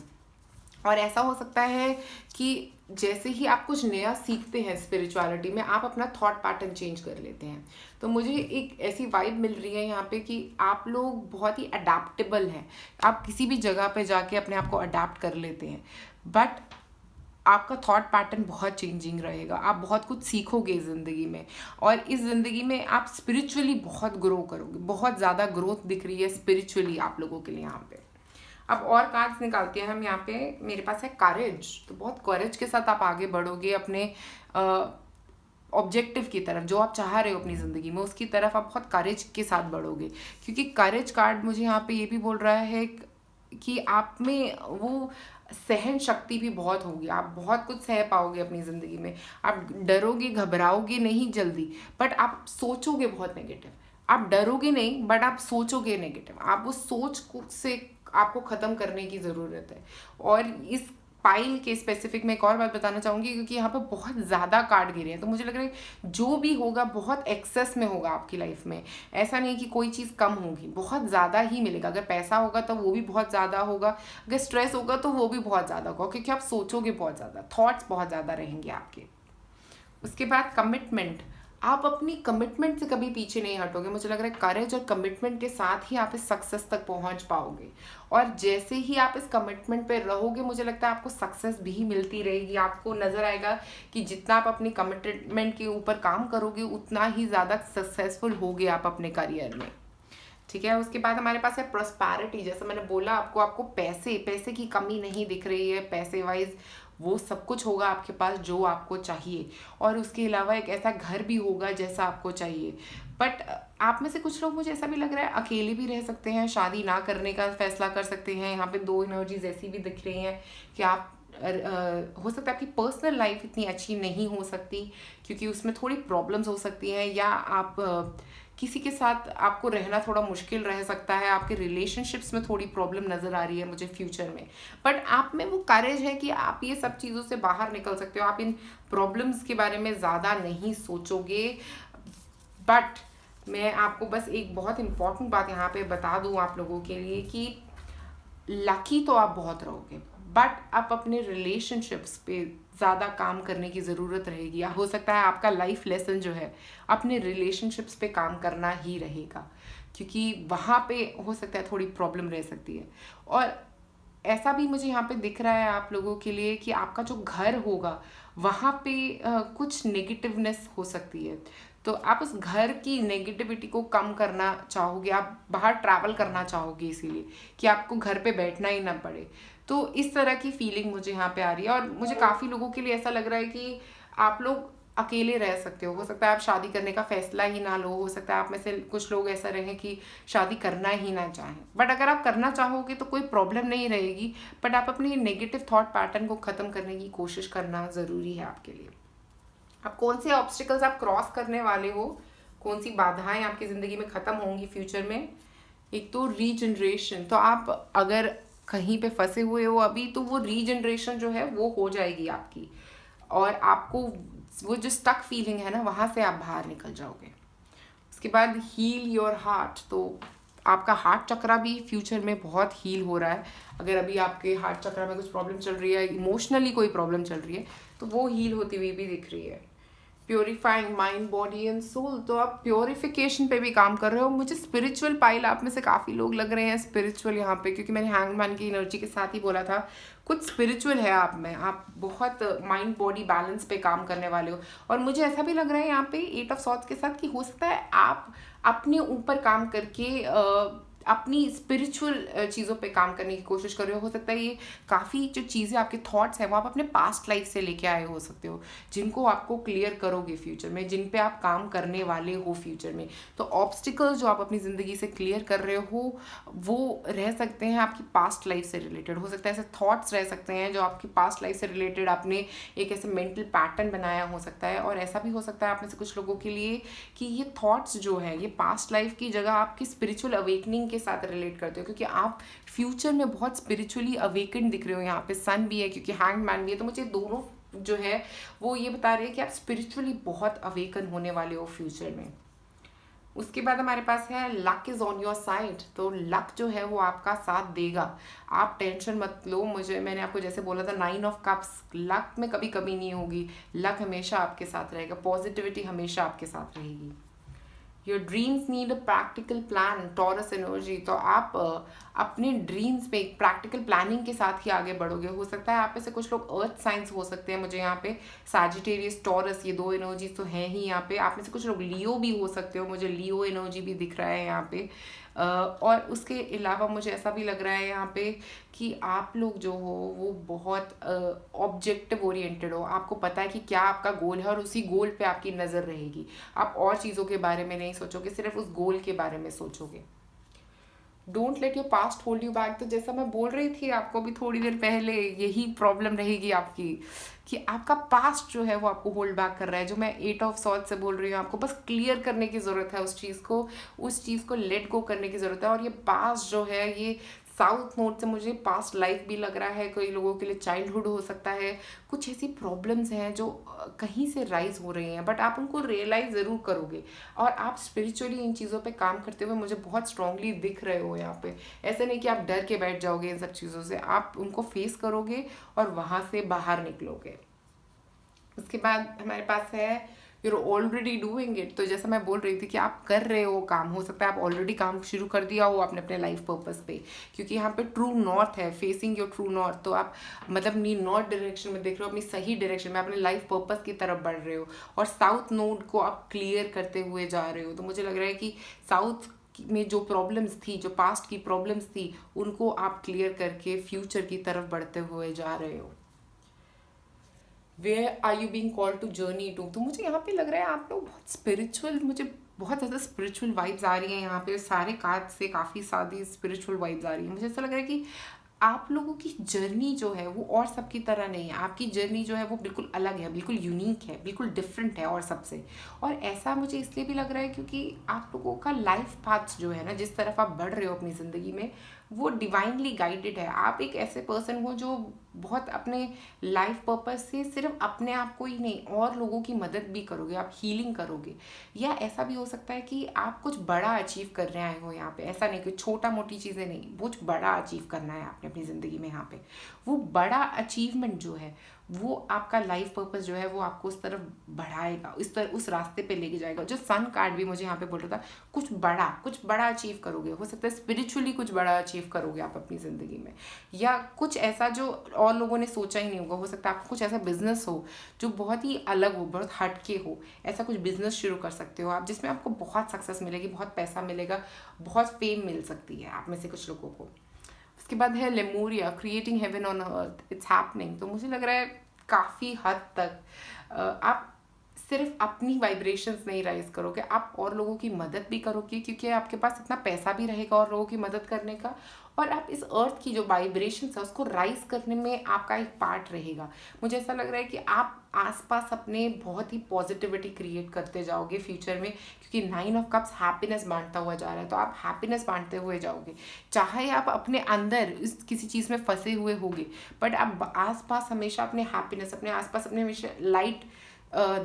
और ऐसा हो सकता है कि जैसे ही आप कुछ नया सीखते हैं स्पिरिचुअलिटी में, आप अपना थॉट पैटर्न चेंज कर लेते हैं। तो मुझे एक ऐसी वाइब मिल रही है यहाँ पे कि आप लोग बहुत ही अडेप्टेबल हैं, आप किसी भी जगह पे जाके अपने आप को अडेप्ट कर लेते हैं, बट आपका थॉट पैटर्न बहुत चेंजिंग रहेगा, आप बहुत कुछ सीखोगे ज़िंदगी में, और इस ज़िंदगी में आप स्पिरिचुअली बहुत ग्रो करोगे, बहुत ज़्यादा ग्रोथ दिख रही है स्पिरिचुअली आप लोगों के लिए यहाँ पे। अब और कार्ड्स निकालते हैं हम यहाँ पे, मेरे पास है करेज, तो बहुत करेज के साथ आप आगे बढ़ोगे अपने ऑब्जेक्टिव की तरफ, जो आप चाह रहे हो अपनी ज़िंदगी में उसकी तरफ आप बहुत करेज के साथ बढ़ोगे, क्योंकि करेज कार्ड मुझे यहाँ पे ये भी बोल रहा है कि आप में वो सहन शक्ति भी बहुत होगी, आप बहुत कुछ सह पाओगे अपनी ज़िंदगी में, आप डरोगे घबराओगे नहीं जल्दी, बट आप सोचोगे बहुत नेगेटिव, आप डरोगे नहीं बट आप सोचोगे नेगेटिव, आप उस सोच को से आपको ख़त्म करने की ज़रूरत है। और इस पाइल के स्पेसिफिक में एक और बात बताना चाहूँगी, क्योंकि यहाँ पे बहुत ज़्यादा कार्ड गिरे हैं, तो मुझे लग रहा है जो भी होगा बहुत एक्सेस में होगा आपकी लाइफ में, ऐसा नहीं कि कोई चीज़ कम होगी, बहुत ज़्यादा ही मिलेगा। अगर पैसा होगा तो वो भी बहुत ज़्यादा होगा, अगर स्ट्रेस होगा तो वो भी बहुत ज़्यादा होगा, क्योंकि आप सोचोगे बहुत ज़्यादा, थॉट्स बहुत ज़्यादा रहेंगे आपके। उसके बाद कमिटमेंट, आप अपनी कमिटमेंट से कभी पीछे नहीं हटोगे, मुझे लग रहा है करेज और कमिटमेंट के साथ ही आप इस सक्सेस तक पहुंच पाओगे, और जैसे ही आप इस कमिटमेंट पे रहोगे मुझे लगता है आपको सक्सेस भी मिलती रहेगी। आपको नज़र आएगा कि जितना आप अपनी कमिटमेंट के ऊपर काम करोगे उतना ही ज़्यादा सक्सेसफुल होगे आप अपने करियर में। ठीक है, उसके बाद हमारे पास है प्रॉस्पेरिटी। जैसे मैंने बोला आपको पैसे की कमी नहीं दिख रही है, पैसे वाइज वो सब कुछ होगा आपके पास जो आपको चाहिए, और उसके अलावा एक ऐसा घर भी होगा जैसा आपको चाहिए। बट आप में से कुछ लोग, मुझे ऐसा भी लग रहा है, अकेले भी रह सकते हैं, शादी ना करने का फैसला कर सकते हैं। यहाँ पे दो एनर्जीज ऐसी भी दिख रही हैं कि आप हो सकता है आपकी पर्सनल लाइफ इतनी अच्छी नहीं हो सकती, क्योंकि उसमें थोड़ी प्रॉब्लम्स हो सकती हैं, या आप किसी के साथ आपको रहना थोड़ा मुश्किल रह सकता है, आपके रिलेशनशिप्स में थोड़ी प्रॉब्लम नज़र आ रही है मुझे फ्यूचर में। बट आप में वो करेज है कि आप ये सब चीज़ों से बाहर निकल सकते हो, आप इन प्रॉब्लम्स के बारे में ज़्यादा नहीं सोचोगे। बट मैं आपको बस एक बहुत इंपॉर्टेंट बात यहाँ पे बता दूँ आप लोगों के लिए कि लकी तो आप बहुत रहोगे, बट आप अपने रिलेशनशिप्स पे ज़्यादा काम करने की ज़रूरत रहेगी। हो सकता है आपका लाइफ लेसन जो है अपने रिलेशनशिप्स पे काम करना ही रहेगा, क्योंकि वहाँ पे हो सकता है थोड़ी प्रॉब्लम रह सकती है। और ऐसा भी मुझे यहाँ पे दिख रहा है आप लोगों के लिए कि आपका जो घर होगा वहाँ पे कुछ नेगेटिवनेस हो सकती है, तो आप उस घर की नेगेटिविटी को कम करना चाहोगे, आप बाहर ट्रैवल करना चाहोगे इसीलिए कि आपको घर पे बैठना ही ना पड़े। तो इस तरह की फीलिंग मुझे यहाँ पे आ रही है, और मुझे काफ़ी लोगों के लिए ऐसा लग रहा है कि आप लोग अकेले रह सकते हो सकता है आप शादी करने का फैसला ही ना लो, हो सकता है आप में से कुछ लोग ऐसा रहें कि शादी करना ही ना चाहें। बट अगर आप करना चाहोगे तो कोई प्रॉब्लम नहीं रहेगी, बट आप अपने नेगेटिव थॉट पैटर्न को ख़त्म करने की कोशिश करना ज़रूरी है आपके लिए। अब कौन से ऑब्स्टिकल्स आप क्रॉस करने वाले हो, कौन सी बाधाएं आपकी ज़िंदगी में ख़त्म होंगी फ्यूचर में। एक तो रीजनरेशन, तो आप अगर कहीं पे फंसे हुए हो अभी, तो वो रीजनरेशन जो है वो हो जाएगी आपकी, और आपको वो जो स्टक फीलिंग है ना वहाँ से आप बाहर निकल जाओगे। उसके बाद हील योर हार्ट, तो आपका हार्ट चक्रा भी फ्यूचर में बहुत हील हो रहा है। अगर अभी आपके हार्ट चक्रा में कुछ प्रॉब्लम चल रही है, इमोशनली कोई प्रॉब्लम चल रही है, तो वो हील होती हुई भी दिख रही है। Purifying mind body and soul, तो आप प्योरिफिकेशन पे भी काम कर रहे हो। मुझे स्पिरिचुअल पाइल आप में से काफ़ी लोग लग रहे हैं स्पिरिचुअल यहाँ पे, क्योंकि मैंने हैंगमैन की एनर्जी के साथ ही बोला था कुछ स्पिरिचुअल है आप में, आप बहुत माइंड बॉडी बैलेंस पे काम करने वाले हो। और मुझे ऐसा भी लग रहा है यहाँ पे 8 ऑफ सॉर्ड्स के साथ कि हो सकता है आप अपने ऊपर काम करके अपनी स्पिरिचुअल चीज़ों पे काम करने की कोशिश कर रहे हो सकता है ये काफ़ी जो चीज़ें आपके थॉट्स हैं वो आप अपने पास्ट लाइफ से लेके आए हो सकते हो, जिनको आपको क्लियर करोगे फ्यूचर में, जिन पे आप काम करने वाले हो फ्यूचर में। तो ऑब्स्टिकल्स जो आप अपनी ज़िंदगी से क्लियर कर रहे हो वो रह सकते हैं आपकी पास्ट लाइफ से रिलेटेड, हो सकता है ऐसे थॉट्स रह सकते हैं जो आपकी पास्ट लाइफ से रिलेटेड आपने एक ऐसे मेंटल पैटर्न बनाया हो सकता है। और ऐसा भी हो सकता है आप में से कुछ लोगों के लिए कि ये थॉट्स जो है ये पास्ट लाइफ की जगह आपकी स्पिरिचुअल अवेकनिंग के साथ रिलेट करते हो, क्योंकि आप फ्यूचर में बहुत स्पिरिचुअली अवेकन दिख रहे हो। यहाँ पे सन भी है क्योंकि हैंगमैन भी है, तो मुझे दोनों जो है वो ये बता रहे हैं कि आप स्पिरिचुअली बहुत अवेकन होने वाले हो फ्यूचर में। उसके बाद हमारे पास है luck is on your side, तो लक जो है वो आपका साथ देगा, आप टेंशन मत लो। मैंने आपको जैसे बोला था 9 ऑफ कप्स, लक में कभी कमी नहीं होगी, लक हमेशा आपके साथ रहेगा, पॉजिटिविटी हमेशा आपके साथ रहेगी। Your dreams need a practical plan, taurus energy, तो आप अपने ड्रीम्स पे एक प्रैक्टिकल प्लानिंग के साथ ही आगे बढ़ोगे। हो सकता है आप में से कुछ लोग अर्थ साइंस हो सकते हैं, मुझे यहाँ पे सैजिटेरियस टॉरस ये दो एनर्जीज तो हैं ही यहाँ पे। आप में से कुछ लोग लियो भी हो सकते हो, मुझे लियो एनर्जी भी दिख रहा है यहाँ पे। और उसके अलावा मुझे ऐसा भी लग रहा है यहाँ पे कि आप लोग जो हो वो बहुत ऑब्जेक्टिव ओरिएंटेड हो, आपको पता है कि क्या आपका गोल है और उसी गोल पे आपकी नज़र रहेगी। आप और चीज़ों के बारे में नहीं सोचोगे, सिर्फ उस गोल के बारे में सोचोगे। Don't let your past hold you back, तो जैसा मैं बोल रही थी आपको भी थोड़ी देर पहले, यही प्रॉब्लम रहेगी आपकी कि आपका पास्ट जो है वो आपको होल्ड बैक कर रहा है। जो मैं 8 ऑफ सॉर्ड्स से बोल रही हूँ, आपको बस क्लियर करने की ज़रूरत है उस चीज़ को लेट गो करने की ज़रूरत है। और ये पास्ट जो है ये साउथ नोड से मुझे पास्ट लाइफ भी लग रहा है, कई लोगों के लिए चाइल्डहुड हो सकता है। कुछ ऐसी प्रॉब्लम्स हैं जो कहीं से राइज हो रही हैं, बट आप उनको रियलाइज़ ज़रूर करोगे और आप स्पिरिचुअली इन चीज़ों पे काम करते हुए मुझे बहुत स्ट्रांगली दिख रहे हो यहाँ पे। ऐसे नहीं कि आप डर के बैठ जाओगे इन सब चीज़ों से, आप उनको फेस करोगे और वहाँ से बाहर निकलोगे। उसके बाद हमारे पास है यूर ऑलरेडी डूइंग इट, तो जैसा मैं बोल रही थी कि आप कर रहे हो काम, हो सकता है आप ऑलरेडी काम शुरू कर दिया हो आपने अपने लाइफ पर्पस पे, क्योंकि यहाँ पे ट्रू नॉर्थ है, फेसिंग योर ट्रू नॉर्थ, तो आप मतलब अपनी नॉर्थ डायरेक्शन में देख रहे हो, अपनी सही डायरेक्शन में अपने लाइफ पर्पस की तरफ बढ़ रहे हो और साउथ नोड को आप क्लियर करते हुए जा रहे हो। तो मुझे लग रहा है कि साउथ में जो प्रॉब्लम्स थी, जो पास्ट की प्रॉब्लम्स थी, उनको आप क्लियर करके फ्यूचर की तरफ बढ़ते हुए जा रहे हो। Where are you being called to journey to, तो मुझे यहाँ पे लग रहा है आप लोग बहुत स्पिरिचुअल, मुझे बहुत ज़्यादा स्पिरिचुअल वाइब्स आ रही हैं यहाँ पे, सारे कार्ड से काफ़ी सारी स्पिरिचुअल वाइब्स आ रही हैं। मुझे ऐसा लग रहा है कि आप लोगों की जर्नी जो है वो और सबकी तरह नहीं है। आपकी जर्नी जो है वो बिल्कुल अलग है, बिल्कुल यूनिक है, बिल्कुल डिफरेंट है और सबसे। और ऐसा मुझे इसलिए भी लग रहा है क्योंकि आप लोगों का लाइफ पाथ जो है ना, जिस तरफ आप बढ़ रहे हो अपनी ज़िंदगी में, वो डिवाइनली गाइडेड है। आप एक ऐसे पर्सन हो जो बहुत अपने लाइफ पर्पस से सिर्फ अपने आप को ही नहीं, और लोगों की मदद भी करोगे, आप हीलिंग करोगे। या ऐसा भी हो सकता है कि आप कुछ बड़ा अचीव करने आए हो यहाँ पे। ऐसा नहीं कि छोटा मोटी चीज़ें नहीं, कुछ बड़ा अचीव करना है आपने अपनी ज़िंदगी में यहाँ पे। वो बड़ा अचीवमेंट जो है, वो आपका लाइफ पर्पस जो है वो आपको उस तरफ बढ़ाएगा, उस रास्ते पे लेके जाएगा। जो सन कार्ड भी मुझे यहाँ पे बोल रहा था, कुछ बड़ा अचीव करोगे। हो सकता है स्पिरिचुअली कुछ बड़ा अचीव करोगे आप अपनी ज़िंदगी में, या कुछ ऐसा जो और लोगों ने सोचा ही नहीं होगा। हो सकता है आपका कुछ ऐसा बिजनेस हो जो बहुत ही अलग हो, बहुत हटके हो। ऐसा कुछ बिजनेस शुरू कर सकते हो आप, जिसमें आपको बहुत सक्सेस मिलेगी, बहुत पैसा मिलेगा, बहुत फेम मिल सकती है आप में से कुछ लोगों को। उसके बाद है Lemuria, creating heaven on earth, it's happening. तो मुझे लग रहा है काफ़ी हद तक आप सिर्फ अपनी वाइब्रेशंस नहीं राइज करोगे, आप और लोगों की मदद भी करोगे, क्योंकि आपके पास इतना पैसा भी रहेगा और लोगों की मदद करने का। और आप इस अर्थ की जो वाइब्रेशंस है उसको राइज करने में आपका एक पार्ट रहेगा। मुझे ऐसा लग रहा है कि आप आसपास अपने बहुत ही पॉजिटिविटी क्रिएट करते जाओगे फ्यूचर में, क्योंकि 9 ऑफ कप्स हैप्पीनेस बांटता हुआ जा रहा है। तो आप हैप्पीनेस बांटते हुए जाओगे, चाहे आप अपने अंदर इस किसी चीज़ में फंसे हुए होगे, बट आप आसपास हमेशा अपने हैप्पीनेस, अपने आसपास अपने हमेशा लाइट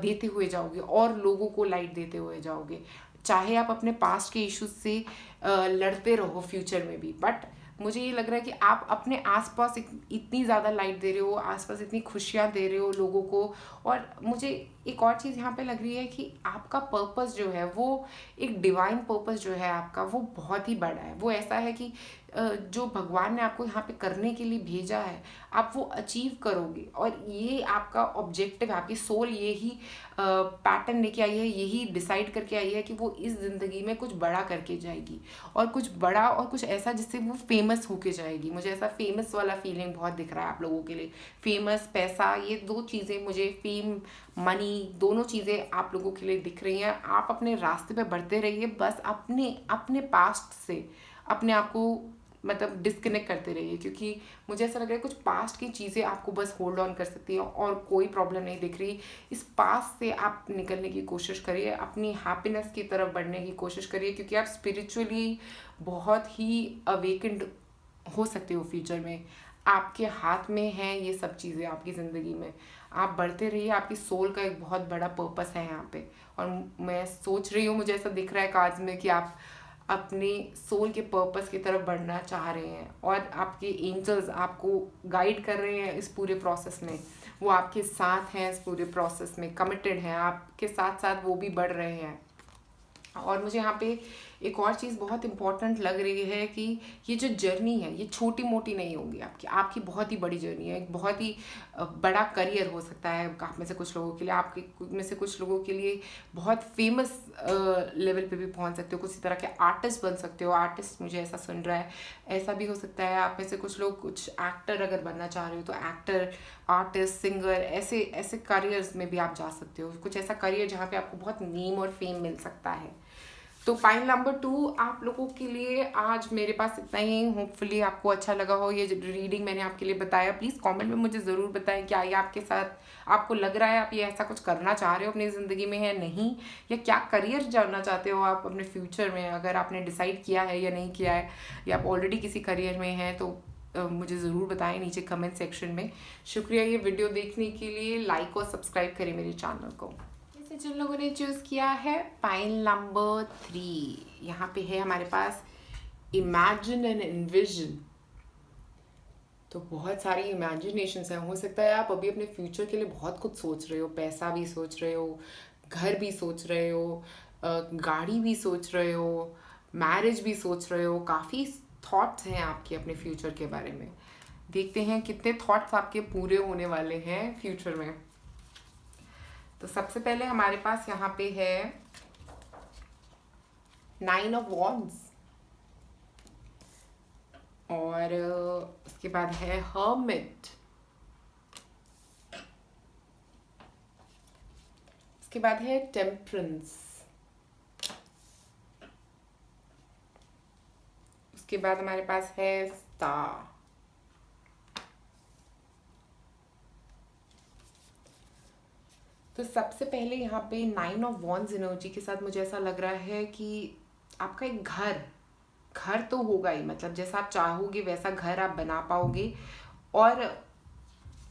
देते हुए जाओगे और लोगों को लाइट देते हुए जाओगे। चाहे आप अपने पास्ट के इश्यूज से लड़ते रहो फ्यूचर में भी, बट मुझे ये लग रहा है कि आप अपने आसपास इतनी ज़्यादा लाइट दे रहे हो, आसपास इतनी खुशियाँ दे रहे हो लोगों को। और मुझे एक और चीज़ यहाँ पे लग रही है कि आपका पर्पस जो है वो एक डिवाइन पर्पस जो है आपका, वो बहुत ही बड़ा है। वो ऐसा है कि जो भगवान ने आपको यहाँ पे करने के लिए भेजा है, आप वो अचीव करोगे। और ये आपका ऑब्जेक्टिव है, आपकी सोल यही पैटर्न लेके आई है, यही डिसाइड करके आई है कि वो इस ज़िंदगी में कुछ बड़ा करके जाएगी, और कुछ बड़ा और कुछ ऐसा जिससे वो फेमस होके जाएगी। मुझे ऐसा फेमस वाला फीलिंग बहुत दिख रहा है आप लोगों के लिए। फेमस, पैसा, ये दो चीज़ें मुझे, फेम, मनी, दोनों चीज़ें आप लोगों के लिए दिख रही हैं। आप अपने रास्ते पे बढ़ते रहिए, बस अपने अपने पास्ट से अपने आप को मतलब डिस्कनेक्ट करते रहिए, क्योंकि मुझे ऐसा लग रहा है कुछ पास्ट की चीज़ें आपको बस होल्ड ऑन कर सकती हैं और कोई प्रॉब्लम नहीं दिख रही। इस पास्ट से आप निकलने की कोशिश करिए, अपनी हैप्पीनेस की तरफ बढ़ने की कोशिश करिए, क्योंकि आप स्पिरिचुअली बहुत ही अवेकेंड हो सकते हो फ्यूचर में। आपके हाथ में है ये सब चीज़ें आपकी ज़िंदगी में। आप बढ़ते रहिए, आपकी सोल का एक बहुत बड़ा पर्पस है यहाँ पे। और मैं सोच रही हूँ, मुझे ऐसा दिख रहा है कार्ड्स में कि आप अपने सोल के पर्पस की तरफ बढ़ना चाह रहे हैं, और आपके एंजल्स आपको गाइड कर रहे हैं इस पूरे प्रोसेस में। वो आपके साथ हैं, इस पूरे प्रोसेस में कमिटेड हैं, आपके साथ साथ वो भी बढ़ रहे हैं। और मुझे यहाँ पे एक और चीज़ बहुत इंपॉर्टेंट लग रही है कि ये जो जर्नी है ये छोटी मोटी नहीं होगी आपकी, आपकी बहुत ही बड़ी जर्नी है। एक बहुत ही बड़ा करियर हो सकता है आप में से कुछ लोगों के लिए, आपके में से कुछ लोगों के लिए बहुत फेमस लेवल पे भी पहुंच सकते हो, किसी तरह के आर्टिस्ट बन सकते हो। आर्टिस्ट मुझे ऐसा सुन रहा है, ऐसा भी हो सकता है आप में से कुछ लोग कुछ एक्टर अगर बनना चाह रहे हो तो एक्टर, आर्टिस्ट, सिंगर, ऐसे ऐसे करियर्स में भी आप जा सकते हो। कुछ ऐसा करियर जहाँ पे आपको बहुत नेम और फेम मिल सकता है। तो पाइल नंबर 2 आप लोगों के लिए आज मेरे पास इतना ही। होपफुली आपको अच्छा लगा हो ये रीडिंग मैंने आपके लिए बताया। प्लीज़ कमेंट में मुझे ज़रूर बताएं क्या ये आपके साथ, आपको लग रहा है आप ये ऐसा कुछ करना चाह रहे हो अपनी ज़िंदगी में, है नहीं, या क्या करियर जानना चाहते हो आप अपने फ्यूचर में, अगर आपने डिसाइड किया है या नहीं किया है, या आप ऑलरेडी किसी करियर में हैं तो मुझे ज़रूर बताएं नीचे कमेंट सेक्शन में। शुक्रिया ये वीडियो देखने के लिए। लाइक और सब्सक्राइब करें मेरे चैनल को। जैसे जिन लोगों ने चूज़ किया है पाइल नंबर 3, यहाँ पे है हमारे पास इमेजिन एंड इन्विजन। तो बहुत सारी इमेजिनेशंस हैं। हो सकता है आप अभी अपने फ्यूचर के लिए बहुत कुछ सोच रहे हो, पैसा भी सोच रहे हो, घर भी सोच रहे हो, गाड़ी भी सोच रहे हो, मैरिज भी सोच रहे हो। काफ़ी थॉट्स हैं आपके अपने फ्यूचर के बारे में। देखते हैं कितने थॉट्स आपके पूरे होने वाले हैं फ्यूचर में। तो सबसे पहले हमारे पास यहाँ पे है 9 ऑफ वॉन्ड्स, और उसके बाद है हर्मिट, उसके बाद है टेम्परेंस, उसके बाद हमारे पास है स्टार। तो सबसे पहले यहाँ पे 9 ऑफ वॉन्ड्स एनर्जी के साथ मुझे ऐसा लग रहा है कि आपका एक घर घर तो होगा ही, मतलब जैसा आप चाहोगे वैसा घर आप बना पाओगे। और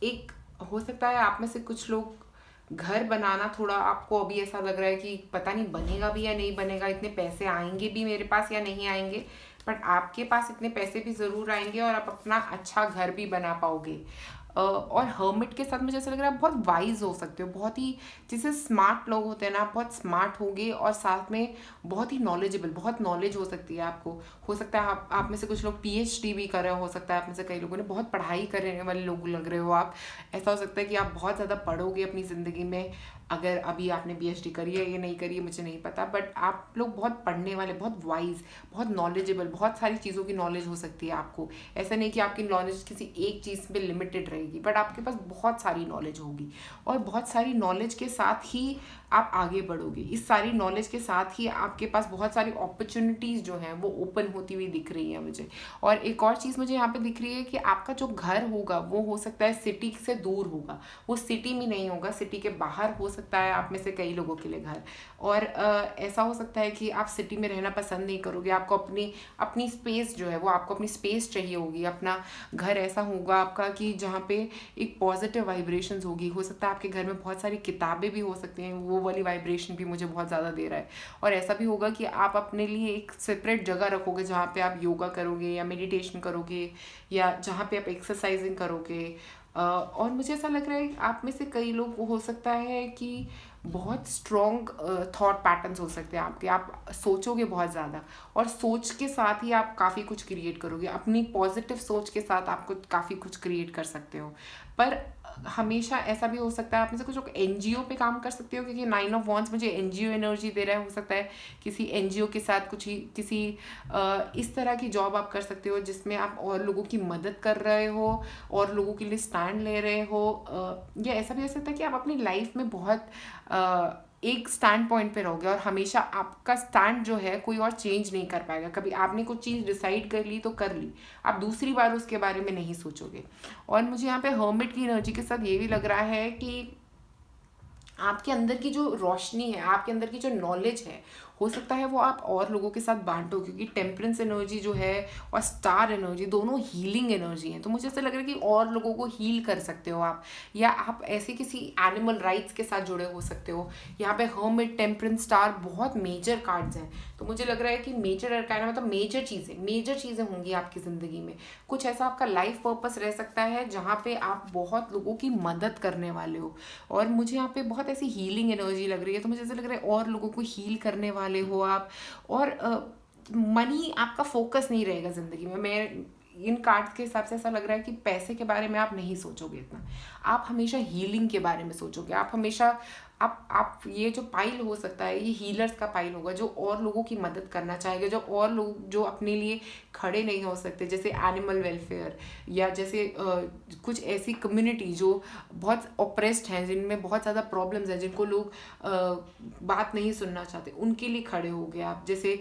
एक हो सकता है आप में से कुछ लोग घर बनाना थोड़ा आपको अभी ऐसा लग रहा है कि पता नहीं बनेगा भी या नहीं बनेगा, इतने पैसे आएंगे भी मेरे पास या नहीं आएंगे। बट आपके पास इतने पैसे भी ज़रूर आएंगे और आप अपना अच्छा घर भी बना पाओगे। और हर्मिट के साथ मुझे ऐसा लग रहा है बहुत वाइज हो सकते हो, बहुत ही जैसे स्मार्ट लोग होते हैं ना, आप बहुत स्मार्ट होगे और साथ में बहुत ही नॉलेजेबल, बहुत नॉलेज हो सकती है आपको। हो सकता है आप में से कुछ लोग पीएचडी भी कर रहे हो सकता है आप में से कई लोगों ने बहुत पढ़ाई करने वाले लोग लग रहे हो आप। ऐसा हो सकता है कि आप बहुत ज़्यादा पढ़ोगे अपनी ज़िंदगी में। अगर अभी आपने पीएचडी करी है या नहीं करी है मुझे नहीं पता, बट आप लोग बहुत पढ़ने वाले, बहुत वाइज, बहुत नॉलेजेबल, बहुत सारी चीज़ों की नॉलेज हो सकती है आपको। ऐसा नहीं कि आपकी नॉलेज किसी एक चीज़ पे लिमिटेड रहेगी, बट आपके पास बहुत सारी नॉलेज होगी। और बहुत सारी नॉलेज के साथ ही आप आगे बढ़ोगे। इस सारी नॉलेज के साथ ही आपके पास बहुत सारी अपॉर्चुनिटीज़ जो हैं वो ओपन होती हुई दिख रही हैं मुझे। और एक और चीज़ मुझे यहाँ पे दिख रही है कि आपका जो घर होगा वो हो सकता है सिटी से दूर होगा, वो सिटी में नहीं होगा, सिटी के बाहर हो सकता है आप में से कई लोगों के लिए घर। और ऐसा हो सकता है कि आप सिटी में रहना पसंद नहीं करोगे, आपको अपनी अपनी स्पेस जो है वो आपको अपनी स्पेस चाहिए होगी। अपना घर ऐसा होगा आपका कि जहाँ पे एक पॉजिटिव वाइब्रेशंस होगी। हो सकता है आपके घर में बहुत सारी किताबें भी हो सकती हैं, वो वाली वाइब्रेशन भी मुझे बहुत ज़्यादा दे रहा है। और ऐसा भी होगा कि आप अपने लिए एक सेपरेट जगह रखोगे जहाँ पे आप योगा करोगे या मेडिटेशन करोगे या जहाँ पे आप एक्सरसाइजिंग करोगे। और मुझे ऐसा लग रहा है कि आप में से कई लोग हो सकता है कि बहुत स्ट्रॉन्ग थॉट पैटर्न्स हो सकते हैं आपके, आप सोचोगे बहुत ज़्यादा और सोच के साथ ही आप काफ़ी कुछ क्रिएट करोगे। अपनी पॉजिटिव सोच के साथ आप कुछ काफ़ी कुछ क्रिएट कर सकते हो। पर हमेशा ऐसा भी हो सकता है आप में से कुछ लोग एनजीओ पे काम कर सकते हो, क्योंकि 9 ऑफ वॉन्ड्स मुझे एनजीओ एनर्जी दे रहा है। हो सकता है किसी एनजीओ के साथ कुछ ही किसी इस तरह की जॉब आप कर सकते हो जिसमें आप और लोगों की मदद कर रहे हो और लोगों के लिए स्टैंड ले रहे हो। या ऐसा भी हो सकता है कि आप अपनी लाइफ में बहुत एक स्टैंड पॉइंट पे रहोगे और हमेशा आपका स्टैंड जो है कोई और चेंज नहीं कर पाएगा। कभी आपने कुछ चीज़ डिसाइड कर ली तो कर ली, आप दूसरी बार उसके बारे में नहीं सोचोगे। और मुझे यहाँ पे हर्मिट की एनर्जी के साथ ये भी लग रहा है कि आपके अंदर की जो रोशनी है, आपके अंदर की जो नॉलेज है, हो सकता है वो आप और लोगों के साथ बांटो, क्योंकि टेम्परेंस एनर्जी जो है और स्टार एनर्जी दोनों हीलिंग एनर्जी हैं। तो मुझे ऐसा लग रहा है कि और लोगों को हील कर सकते हो आप, या आप ऐसे किसी एनिमल राइट्स के साथ जुड़े हो सकते हो। यहाँ पे हर्मिट, टेम्परेंस, स्टार बहुत मेजर कार्ड्स हैं। तो मुझे लग रहा है कि मेजर अरकाना मतलब मेजर चीज़ें होंगी आपकी ज़िंदगी में। कुछ ऐसा आपका लाइफ पर्पस रह सकता है जहाँ पे आप बहुत लोगों की मदद करने वाले हो। और मुझे यहाँ पे बहुत ऐसी हीलिंग एनर्जी लग रही है, तो मुझे ऐसा लग रहा है और लोगों को हील करने वाले हो आप। और मनी आपका फोकस नहीं रहेगा ज़िंदगी में। मैं इन कार्ड्स के हिसाब से ऐसा लग रहा है कि पैसे के बारे में आप नहीं सोचोगे इतना, आप हमेशा हीलिंग के बारे में सोचोगे। आप हमेशा आप ये जो पाइल हो सकता है ये हीलर्स का पाइल होगा, जो और लोगों की मदद करना चाहेगा, जो और लोग जो अपने लिए खड़े नहीं हो सकते, जैसे एनिमल वेलफेयर या जैसे कुछ ऐसी कम्युनिटी जो बहुत ऑप्रेस्ड हैं, जिनमें बहुत ज़्यादा प्रॉब्लम्स हैं, जिनको लोग बात नहीं सुनना चाहते, उनके लिए खड़े हो गए आप। जैसे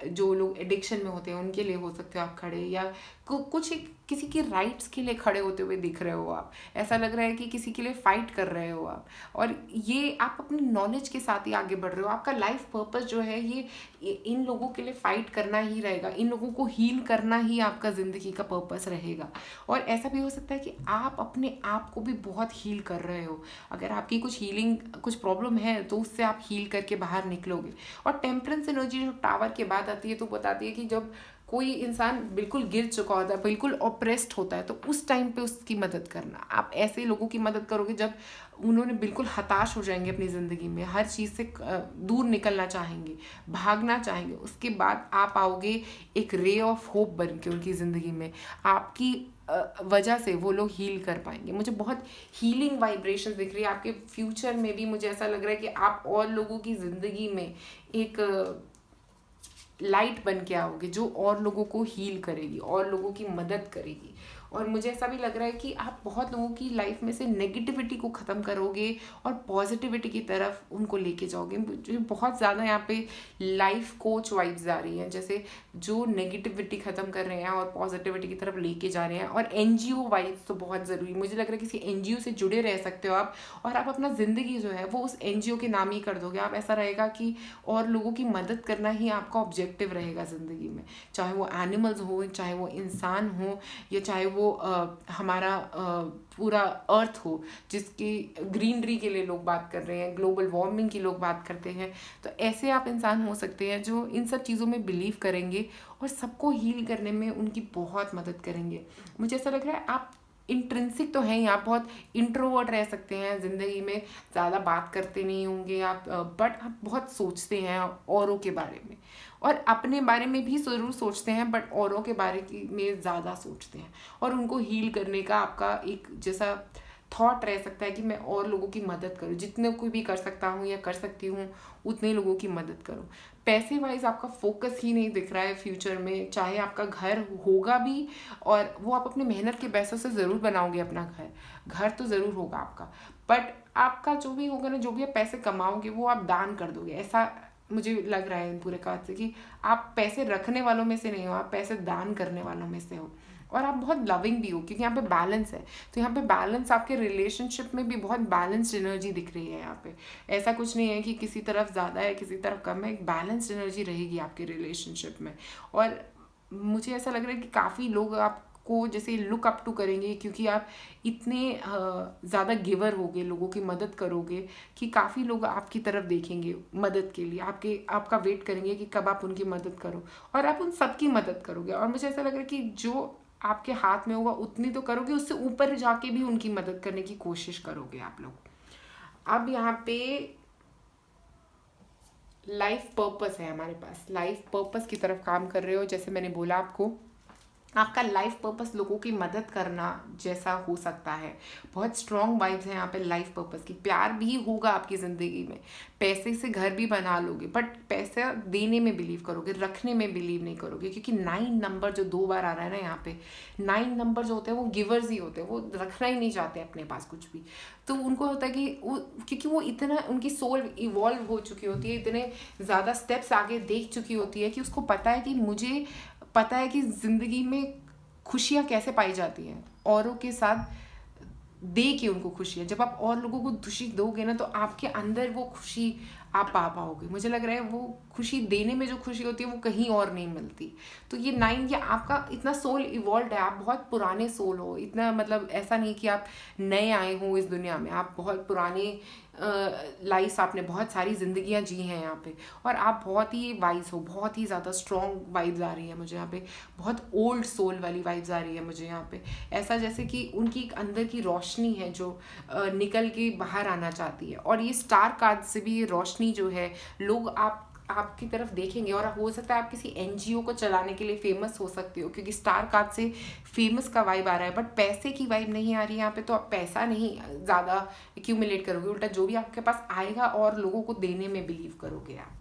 जो लोग एडिक्शन में होते हैं उनके लिए हो सकते हो आप खड़े, या कुछ किसी की राइट्स के लिए खड़े होते हुए दिख रहे हो आप। ऐसा लग रहा है कि किसी के लिए फाइट कर रहे हो आप। और ये आप अपनी नॉलेज के साथ ही आगे बढ़ रहे हो। आपका लाइफ पर्पस जो है ये इन लोगों के लिए फाइट करना ही रहेगा, इन लोगों को हील करना ही आपका ज़िंदगी का पर्पस रहेगा। और ऐसा भी हो सकता है कि आप अपने आप को भी बहुत हील कर रहे हो। अगर आपकी कुछ हीलिंग कुछ प्रॉब्लम है तो उससे आप हील करके बाहर निकलोगे। और टेम्परेंस एनर्जी जो टावर के बाद आती है तो बताती है कि जब कोई इंसान बिल्कुल गिर चुका होता है, बिल्कुल ऑप्रेस्ड होता है, तो उस टाइम पे उसकी मदद करना। आप ऐसे लोगों की मदद करोगे जब उन्होंने बिल्कुल हताश हो जाएंगे अपनी ज़िंदगी में, हर चीज़ से दूर निकलना चाहेंगे, भागना चाहेंगे। उसके बाद आप आओगे एक रे ऑफ होप बन के उनकी ज़िंदगी में। आपकी वजह से वो लोग हील कर पाएंगे। मुझे बहुत हीलिंग वाइब्रेशंस दिख रही है आपके फ्यूचर में भी। मुझे ऐसा लग रहा है कि आप और लोगों की ज़िंदगी में एक लाइट बन के आओगे जो और लोगों को हील करेगी और लोगों की मदद करेगी। और मुझे ऐसा भी लग रहा है कि आप बहुत लोगों की लाइफ में से नेगेटिविटी को ख़त्म करोगे और पॉजिटिविटी की तरफ उनको लेके जाओगे। मुझे बहुत ज़्यादा यहाँ पे लाइफ कोच वाइब्स आ रही हैं, जैसे जो नेगेटिविटी ख़त्म कर रहे हैं और पॉजिटिविटी की तरफ लेके जा रहे हैं। और एनजीओ वाइब्स तो बहुत ज़रूरी, मुझे लग रहा है किसी एनजीओ से जुड़े रह सकते हो आप, और आप अपना ज़िंदगी जो है वो उस एनजीओ के नाम ही कर दोगे। आप ऐसा रहेगा कि और लोगों की मदद करना ही आपका ऑब्जेक्टिव रहेगा ज़िंदगी में, चाहे वो एनिमल्स हो, चाहे वो इंसान हो, या चाहे वो हमारा पूरा अर्थ हो, जिसकी ग्रीनरी के लिए लोग बात कर रहे हैं, ग्लोबल वार्मिंग की लोग बात करते हैं। तो ऐसे आप इंसान हो सकते हैं जो इन सब चीज़ों में बिलीव करेंगे और सबको हील करने में उनकी बहुत मदद करेंगे। मुझे ऐसा लग रहा है आप इंट्रिंसिक तो हैं ही, आप बहुत इंट्रोवर्ट रह सकते हैं ज़िंदगी में, ज़्यादा बात करते नहीं होंगे आप, बट आप बहुत सोचते हैं औरों के बारे में, और अपने बारे में भी ज़रूर सोचते हैं, बट औरों के बारे में ज़्यादा सोचते हैं। और उनको हील करने का आपका एक जैसा थॉट रह सकता है कि मैं और लोगों की मदद करूँ, जितने कोई भी कर सकता हूँ या कर सकती हूँ उतने लोगों की मदद करूँ। पैसे वाइज आपका फोकस ही नहीं दिख रहा है फ्यूचर में, चाहे आपका घर होगा भी और वो आप अपने मेहनत के पैसों से ज़रूर बनाओगे अपना घर तो ज़रूर होगा आपका, बट आपका जो भी होगा ना, जो भी आप पैसे कमाओगे वो आप दान कर दोगे। ऐसा मुझे लग रहा है इन पूरे काज से कि आप पैसे रखने वालों में से नहीं हो, आप पैसे दान करने वालों में से हो। और आप बहुत लविंग भी हो क्योंकि यहाँ पे बैलेंस है। तो यहाँ पे बैलेंस, आपके रिलेशनशिप में भी बहुत बैलेंस्ड एनर्जी दिख रही है यहाँ पे। ऐसा कुछ नहीं है कि किसी तरफ ज़्यादा है किसी तरफ कम है, एक बैलेंस्ड एनर्जी रहेगी आपके रिलेशनशिप में। और मुझे ऐसा लग रहा है कि काफ़ी लोग आपको जैसे लुक अप टू करेंगे, क्योंकि आप इतने ज़्यादा गिवर होगे, लोगों की मदद करोगे कि काफ़ी लोग आपकी तरफ देखेंगे मदद के लिए, आपका वेट करेंगे कि कब आप उनकी मदद करो, और आप उन सबकी मदद करोगे। और मुझे ऐसा लग रहा है कि जो आपके हाथ में होगा उतनी तो करोगे, उससे ऊपर जाके भी उनकी मदद करने की कोशिश करोगे आप लोग। अब यहाँ पे लाइफ पर्पस है हमारे पास, लाइफ पर्पस की तरफ काम कर रहे हो। जैसे मैंने बोला आपको, आपका लाइफ पर्पस लोगों की मदद करना जैसा हो सकता है। बहुत स्ट्रॉन्ग वाइब्स हैं यहाँ पे लाइफ पर्पस की। प्यार भी होगा आपकी ज़िंदगी में, पैसे से घर भी बना लोगे, बट पैसा देने में बिलीव करोगे, रखने में बिलीव नहीं करोगे। क्योंकि 9 नंबर जो 2 बार आ रहा है ना यहाँ पे, 9 नंबर जो होते हैं वो गिवर्स ही होते हैं, वो रखना ही नहीं चाहते अपने पास कुछ भी। तो उनको होता है कि क्योंकि वो इतना, उनकी सोल इवॉल्व हो चुकी होती है, इतने ज़्यादा स्टेप्स आगे देख चुकी होती है कि उसको पता है कि मुझे पता है कि ज़िंदगी में खुशियाँ कैसे पाई जाती हैं, औरों के साथ दे के उनको खुशियाँ। जब आप और लोगों को खुशी दोगे ना, तो आपके अंदर वो खुशी आप पा पाओगे। मुझे लग रहा है वो खुशी देने में जो खुशी होती है वो कहीं और नहीं मिलती। तो ये 9, ये आपका इतना सोल इवॉल्व है, आप बहुत पुराने सोल हो, इतना मतलब ऐसा नहीं कि आप नए आए हो इस दुनिया में, आप बहुत पुराने लाइफ, आपने बहुत सारी ज़िंदगियाँ जी हैं यहाँ पे, और आप बहुत ही वाइज हो, बहुत ही ज़्यादा स्ट्रॉन्ग वाइब्स आ रही है मुझे यहाँ पे, बहुत ओल्ड सोल वाली वाइब्स आ रही है मुझे यहाँ पे। ऐसा जैसे कि उनकी अंदर की रोशनी है जो निकल के बाहर आना चाहती है। और ये स्टार कार्ड से भी ये रोशनी जो है, लोग आपकी तरफ देखेंगे, और हो सकता है आप किसी एनजीओ को चलाने के लिए फेमस हो सकते हो, क्योंकि स्टार कार्ड से फेमस का वाइब आ रहा है, बट पैसे की वाइब नहीं आ रही है यहाँ पे। तो आप पैसा नहीं ज़्यादा एक्यूमुलेट करोगे, उल्टा जो भी आपके पास आएगा और लोगों को देने में बिलीव करोगे आप।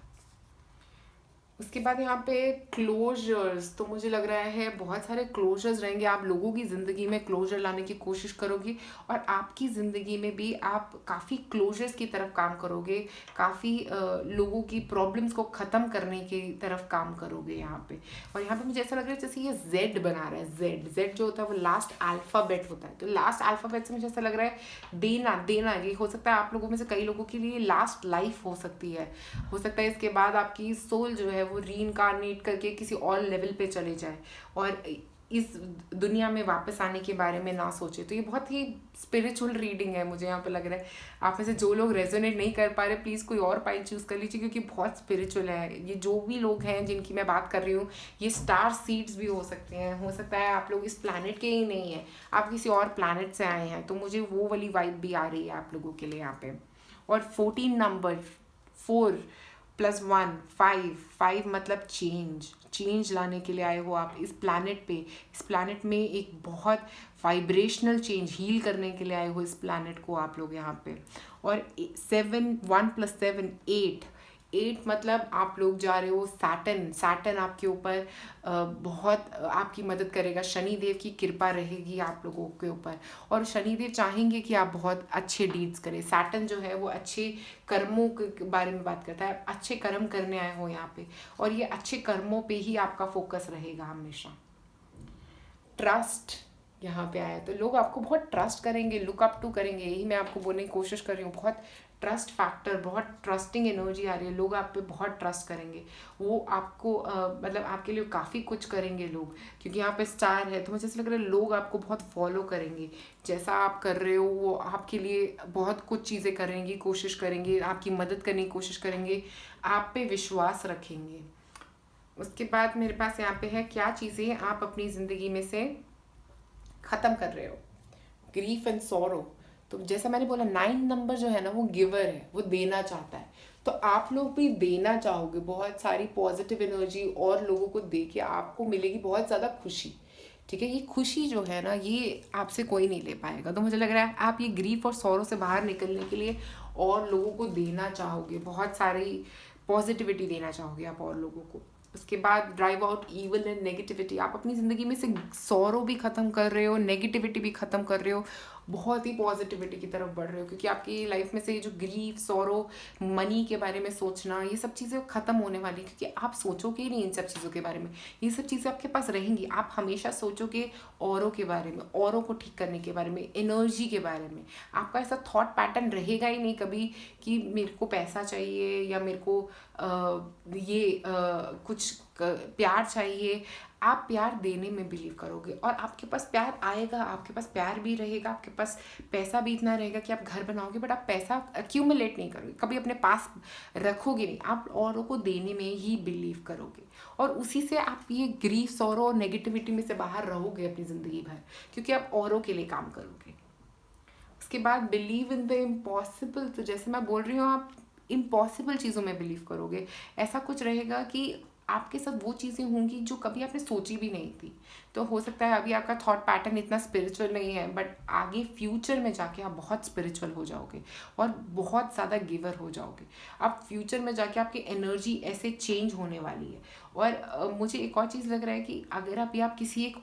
उसके बाद यहाँ पे क्लोजर्स, तो मुझे लग रहा है बहुत सारे क्लोजर्स रहेंगे। आप लोगों की ज़िंदगी में क्लोजर लाने की कोशिश करोगी, और आपकी ज़िंदगी में भी आप काफ़ी क्लोजर्स की तरफ काम करोगे, काफ़ी लोगों की प्रॉब्लम्स को ख़त्म करने की तरफ काम करोगे यहाँ पे। और यहाँ पे मुझे ऐसा लग रहा है जैसे ये जेड बना रहा है, जेड जो होता है वो लास्ट अल्फ़ाबेट होता है। तो लास्ट अल्फ़ाबेट से मुझे ऐसा लग रहा है देना, ये हो सकता है आप लोगों में से कई लोगों के लिए लास्ट लाइफ हो सकती है। हो सकता है इसके बाद आपकी सोल जो है वो रीइंकार्नेट करके किसी और लेवल पे चले जाए और इस दुनिया में वापस आने के बारे में ना सोचे। तो ये बहुत ही स्पिरिचुअल रीडिंग है मुझे यहाँ पे लग रहा है। आप में से जो लोग रेजोनेट नहीं कर पा रहे, प्लीज़ कोई और पाइल चूज़ कर लीजिए, क्योंकि बहुत स्पिरिचुअल है। ये जो भी लोग हैं जिनकी मैं बात कर रही हूँ, ये स्टार सीड्स भी हो सकते हैं। हो सकता है आप लोग इस प्लैनेट के ही नहीं हैं, आप किसी और प्लैनेट से आए हैं। तो मुझे वो वाली वाइब भी आ रही है आप लोगों के लिए यहाँ पे। और 14 नंबर, 4 + 1 5 मतलब चेंज लाने के लिए आए हो आप इस प्लैनेट पे। इस प्लैनेट में एक बहुत वाइब्रेशनल चेंज हील करने के लिए आए हो इस प्लैनेट को आप लोग यहाँ पे। और 1 + 7 8 8 मतलब आप लोग जा रहे हो सैटर्न, सैटर्न आपके ऊपर बहुत आपकी मदद करेगा, शनिदेव की कृपा रहेगी आप लोगों के ऊपर, और शनिदेव चाहेंगे कि आप बहुत अच्छे डीड्स करें। सैटर्न जो है वो अच्छे कर्मों के बारे में बात करता है, अच्छे कर्म करने आए हो यहाँ पे, और ये अच्छे कर्मों पे ही आपका फोकस रहेगा हमेशा। ट्रस्ट यहाँ पे आया तो लोग आपको बहुत ट्रस्ट करेंगे, लुक अप टू करेंगे, यही मैं आपको बोलने की कोशिश कर रही हूँ। बहुत ट्रस्ट फैक्टर, बहुत ट्रस्टिंग एनर्जी आ रही है, लोग आप पे बहुत ट्रस्ट करेंगे, वो आपको मतलब आपके लिए काफ़ी कुछ करेंगे लोग, क्योंकि यहाँ पे स्टार है तो मुझे ऐसा लग रहा है लोग आपको बहुत फॉलो करेंगे, जैसा आप कर रहे हो वो आपके लिए बहुत कुछ चीज़ें करेंगी, कोशिश करेंगे, आपकी मदद करने की कोशिश करेंगे, आप पे विश्वास रखेंगे। उसके बाद मेरे पास यहाँ पे है क्या चीज़ें आप अपनी ज़िंदगी में से ख़त्म कर रहे हो। ग्रीफ एंड सॉरो, तो जैसा मैंने बोला 9 नंबर जो है ना वो गिवर है, वो देना चाहता है, तो आप लोग भी देना चाहोगे बहुत सारी पॉजिटिव एनर्जी, और लोगों को दे के आपको मिलेगी बहुत ज़्यादा खुशी। ठीक है, ये खुशी जो है ना ये आपसे कोई नहीं ले पाएगा, तो मुझे लग रहा है आप ये ग्रीफ और सॉरो से बाहर निकलने के लिए और लोगों को देना चाहोगे, बहुत सारी पॉजिटिविटी देना चाहोगे आप और लोगों को। उसके बाद drive out evil and negativity, आप अपनी ज़िंदगी में से सौरों भी ख़त्म कर रहे हो, नेगेटिविटी भी ख़त्म कर रहे हो, बहुत ही पॉजिटिविटी की तरफ बढ़ रहे हो, क्योंकि आपकी लाइफ में से ये जो ग्रीफ सौरो, मनी के बारे में सोचना, ये सब चीज़ें ख़त्म होने वाली, क्योंकि आप सोचोगे ही नहीं इन सब चीज़ों के बारे में, ये सब चीज़ें आपके पास रहेंगी, आप हमेशा सोचोगे औरों के बारे में, औरों को ठीक करने के बारे में, एनर्जी के बारे में, आपका ऐसा थॉट पैटर्न रहेगा ही नहीं कभी कि मेरे को पैसा चाहिए या मेरे को कुछ प्यार चाहिए। आप प्यार देने में बिलीव करोगे और आपके पास प्यार आएगा, आपके पास प्यार भी रहेगा, आपके पास पैसा भी इतना रहेगा कि आप घर बनाओगे, बट आप पैसा अक्यूमुलेट नहीं करोगे, कभी अपने पास रखोगे नहीं, आप औरों को देने में ही बिलीव करोगे, और उसी से आप ये ग्रीफ सॉरो और नेगेटिविटी में से बाहर रहोगे अपनी ज़िंदगी भर, क्योंकि आप औरों के लिए काम करोगे। उसके बाद बिलीव इन द इम्पॉसिबल, तो जैसे मैं बोल रही हूँ आप इम्पॉसिबल चीज़ों में बिलीव करोगे, ऐसा कुछ रहेगा कि आपके साथ वो चीज़ें होंगी जो कभी आपने सोची भी नहीं थी। तो हो सकता है अभी आपका थॉट पैटर्न इतना स्पिरिचुअल नहीं है, बट आगे फ्यूचर में जाके आप बहुत स्पिरिचुअल हो जाओगे और बहुत ज़्यादा गिवर हो जाओगे। आप फ्यूचर में जाके आपकी एनर्जी ऐसे चेंज होने वाली है। और मुझे एक और चीज़ लग रहा है कि अगर आप किसी एक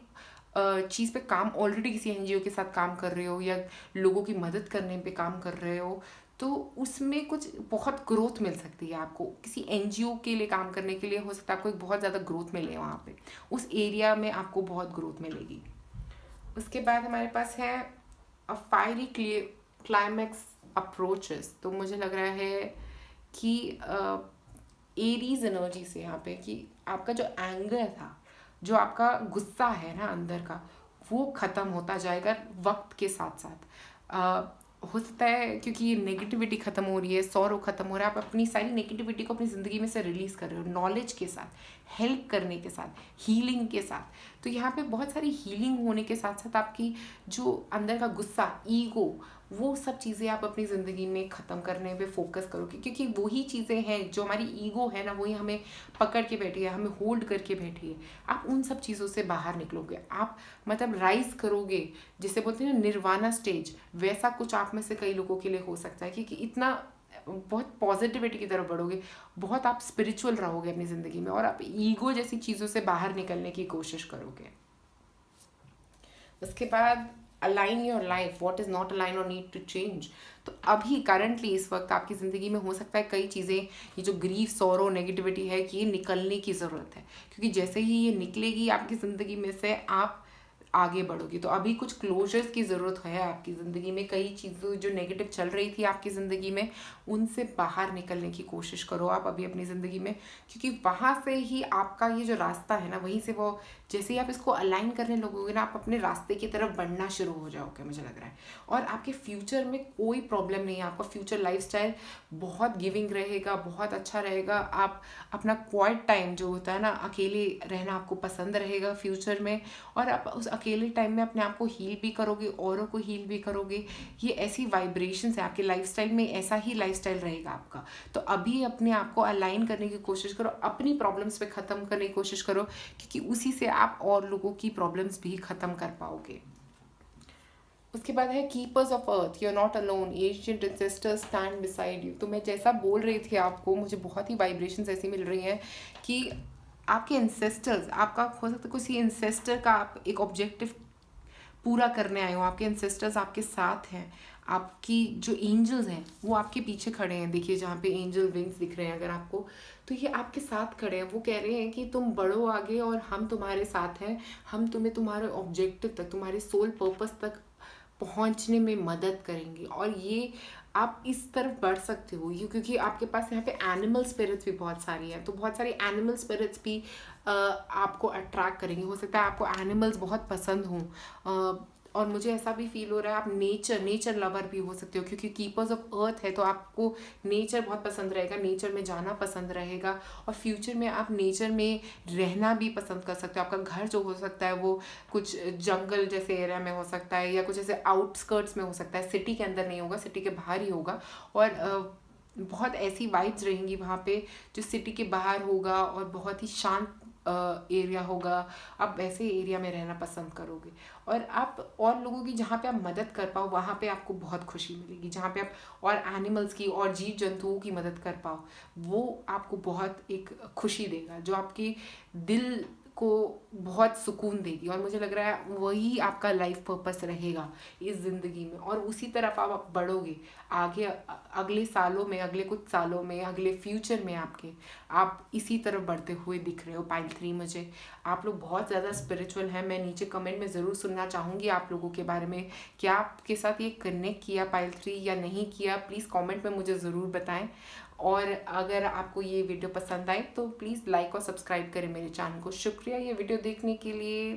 चीज़ पे काम, ऑलरेडी किसी एनजीओ के साथ काम कर रहे हो या लोगों की मदद करने पे काम कर रहे हो, तो उसमें कुछ बहुत ग्रोथ मिल सकती है आपको। किसी एनजीओ के लिए काम करने के लिए हो सकता है आपको एक बहुत ज़्यादा ग्रोथ मिले, वहाँ पे उस एरिया में आपको बहुत ग्रोथ मिलेगी। उसके बाद हमारे पास है अ फायरी क्लाइमैक्स अप्रोचेस, तो मुझे लग रहा है कि एरीज एनर्जी से यहाँ पे कि आपका जो एंगर था, जो आपका गुस्सा है ना अंदर का, वो ख़त्म होता जाएगा वक्त के साथ साथ। हो सकता है क्योंकि ये नेगेटिविटी ख़त्म हो रही है, सौरो ख़त्म हो रहा है, आप अपनी सारी नेगेटिविटी को अपनी ज़िंदगी में से रिलीज़ कर रहे हो, नॉलेज के साथ, हेल्प करने के साथ, हीलिंग के साथ। तो यहाँ पे बहुत सारी हीलिंग होने के साथ साथ आपकी जो अंदर का गुस्सा, ईगो, वो सब चीज़ें आप अपनी ज़िंदगी में ख़त्म करने पे फोकस करोगे, क्योंकि वही चीज़ें हैं जो हमारी ईगो है ना, वही हमें पकड़ के बैठी है, हमें होल्ड करके बैठी है। आप उन सब चीज़ों से बाहर निकलोगे, आप मतलब राइज करोगे, जिसे बोलते हैं ना निर्वाणा स्टेज, वैसा कुछ आप में से कई लोगों के लिए हो सकता है, क्योंकि इतना बहुत पॉजिटिविटी की तरफ बढ़ोगे, बहुत आप स्पिरिचुअल रहोगे अपनी ज़िंदगी में, और आप ईगो जैसी चीज़ों से बाहर निकलने की कोशिश करोगे। उसके बाद align your life, what is not align और नीड टू चेंज। तो अभी करंटली इस वक्त आपकी ज़िंदगी में हो सकता है कई चीज़ें, ये जो ग्रीफ सॉरो नेगेटिविटी है, कि ये निकलने की ज़रूरत है, क्योंकि जैसे ही ये निकलेगी आपकी ज़िंदगी में से आप आगे बढ़ोगी। तो अभी कुछ क्लोजर्स की ज़रूरत है आपकी ज़िंदगी में, कई चीज़ें जो नेगेटिव चल रही थी आपकी ज़िंदगी में, उनसे बाहर निकलने की कोशिश करो आप अभी अपनी ज़िंदगी में, क्योंकि वहाँ से ही आपका ये जो रास्ता है ना, वहीं से वो जैसे ही आप इसको अलाइन करने लगोगे ना, आप अपने रास्ते की तरफ बढ़ना शुरू हो जाओगे मुझे लग रहा है। और आपके फ्यूचर में कोई प्रॉब्लम नहीं है, आपका फ्यूचर लाइफस्टाइल बहुत गिविंग रहेगा, बहुत अच्छा रहेगा। आप अपना क्वाइट टाइम जो होता है ना, अकेले रहना आपको पसंद रहेगा फ्यूचर में, और आप उस अकेले टाइम में अपने आप को हील भी करोगे, औरों को हील भी करोगे। ये ऐसी वाइब्रेशंस है आपके लाइफस्टाइल में, ऐसा ही लाइफस्टाइल रहेगा आपका। तो अभी अपने आप को अलाइन करने की कोशिश करो, अपनी प्रॉब्लम्स पे ख़त्म करने की कोशिश करो, क्योंकि उसी से आप और लोगों की प्रॉब्लम्स भी ख़त्म कर पाओगे। उसके बाद है keepers of earth, you are not alone, ancient ancestors stand beside you. तो मैं जैसा बोल रही थी आपको, मुझे बहुत ही वाइब्रेशंस ऐसी मिल रही हैं कि आपके एंसेस्टर्स, आपका हो सकता है किसी एंसेस्टर का आप एक ऑब्जेक्टिव पूरा करने आए हो, आपके एंसेस्टर्स आपके साथ हैं, आपकी जो एंजल्स हैं वो आपके पीछे खड़े हैं। देखिए जहाँ पे एंजल विंग्स दिख रहे हैं अगर आपको, तो ये आपके साथ खड़े हैं। वो कह रहे हैं कि तुम बढ़ो आगे और हम तुम्हारे साथ हैं, हम तुम्हें तुम्हारे ऑब्जेक्टिव तक, तुम्हारे सोल पर्पस तक पहुंचने में मदद करेंगे। और ये आप इस तरफ बढ़ सकते हो ये, क्योंकि आपके पास यहाँ पे एनिमल स्पिरिट्स भी बहुत सारी हैं, तो बहुत सारी एनिमल स्पिरिट्स भी आपको अट्रैक्ट करेंगे। हो सकता है आपको एनिमल्स बहुत पसंद हों, और मुझे ऐसा भी फील हो रहा है आप नेचर लवर भी हो सकते हो, क्योंकि कीपर्स ऑफ अर्थ है तो आपको नेचर बहुत पसंद रहेगा, नेचर में जाना पसंद रहेगा। और फ्यूचर में आप नेचर में रहना भी पसंद कर सकते हो। आपका घर जो हो सकता है वो कुछ जंगल जैसे एरिया में हो सकता है, या कुछ ऐसे आउटस्कर्ट्स में हो सकता है, सिटी के अंदर नहीं होगा, सिटी के बाहर ही होगा। और बहुत ऐसी वाइब्स रहेंगी वहाँ पे जो सिटी के बाहर होगा, और बहुत ही शांत एरिया होगा। आप वैसे एरिया में रहना पसंद करोगे, और आप और लोगों की जहाँ पे आप मदद कर पाओ वहाँ पे आपको बहुत खुशी मिलेगी। जहाँ पे आप और एनिमल्स की और जीव जंतुओं की मदद कर पाओ, वो आपको बहुत एक खुशी देगा, जो आपके दिल को बहुत सुकून देगी। और मुझे लग रहा है वही आपका लाइफ पर्पस रहेगा इस ज़िंदगी में, और उसी तरफ आप बढ़ोगे आगे। अगले सालों में, अगले कुछ सालों में, अगले फ्यूचर में आपके, आप इसी तरफ बढ़ते हुए दिख रहे हो पाइल 3। मुझे आप लोग बहुत ज़्यादा स्पिरिचुअल हैं। मैं नीचे कमेंट में ज़रूर सुनना चाहूँगी आप लोगों के बारे में, क्या आपके साथ ये कनेक्ट किया पाइल 3 या नहीं किया, प्लीज़ कमेंट में मुझे ज़रूर बताएं। और अगर आपको ये वीडियो पसंद आए तो प्लीज़ लाइक और सब्सक्राइब करें मेरे चैनल को। शुक्रिया ये वीडियो देखने के लिए।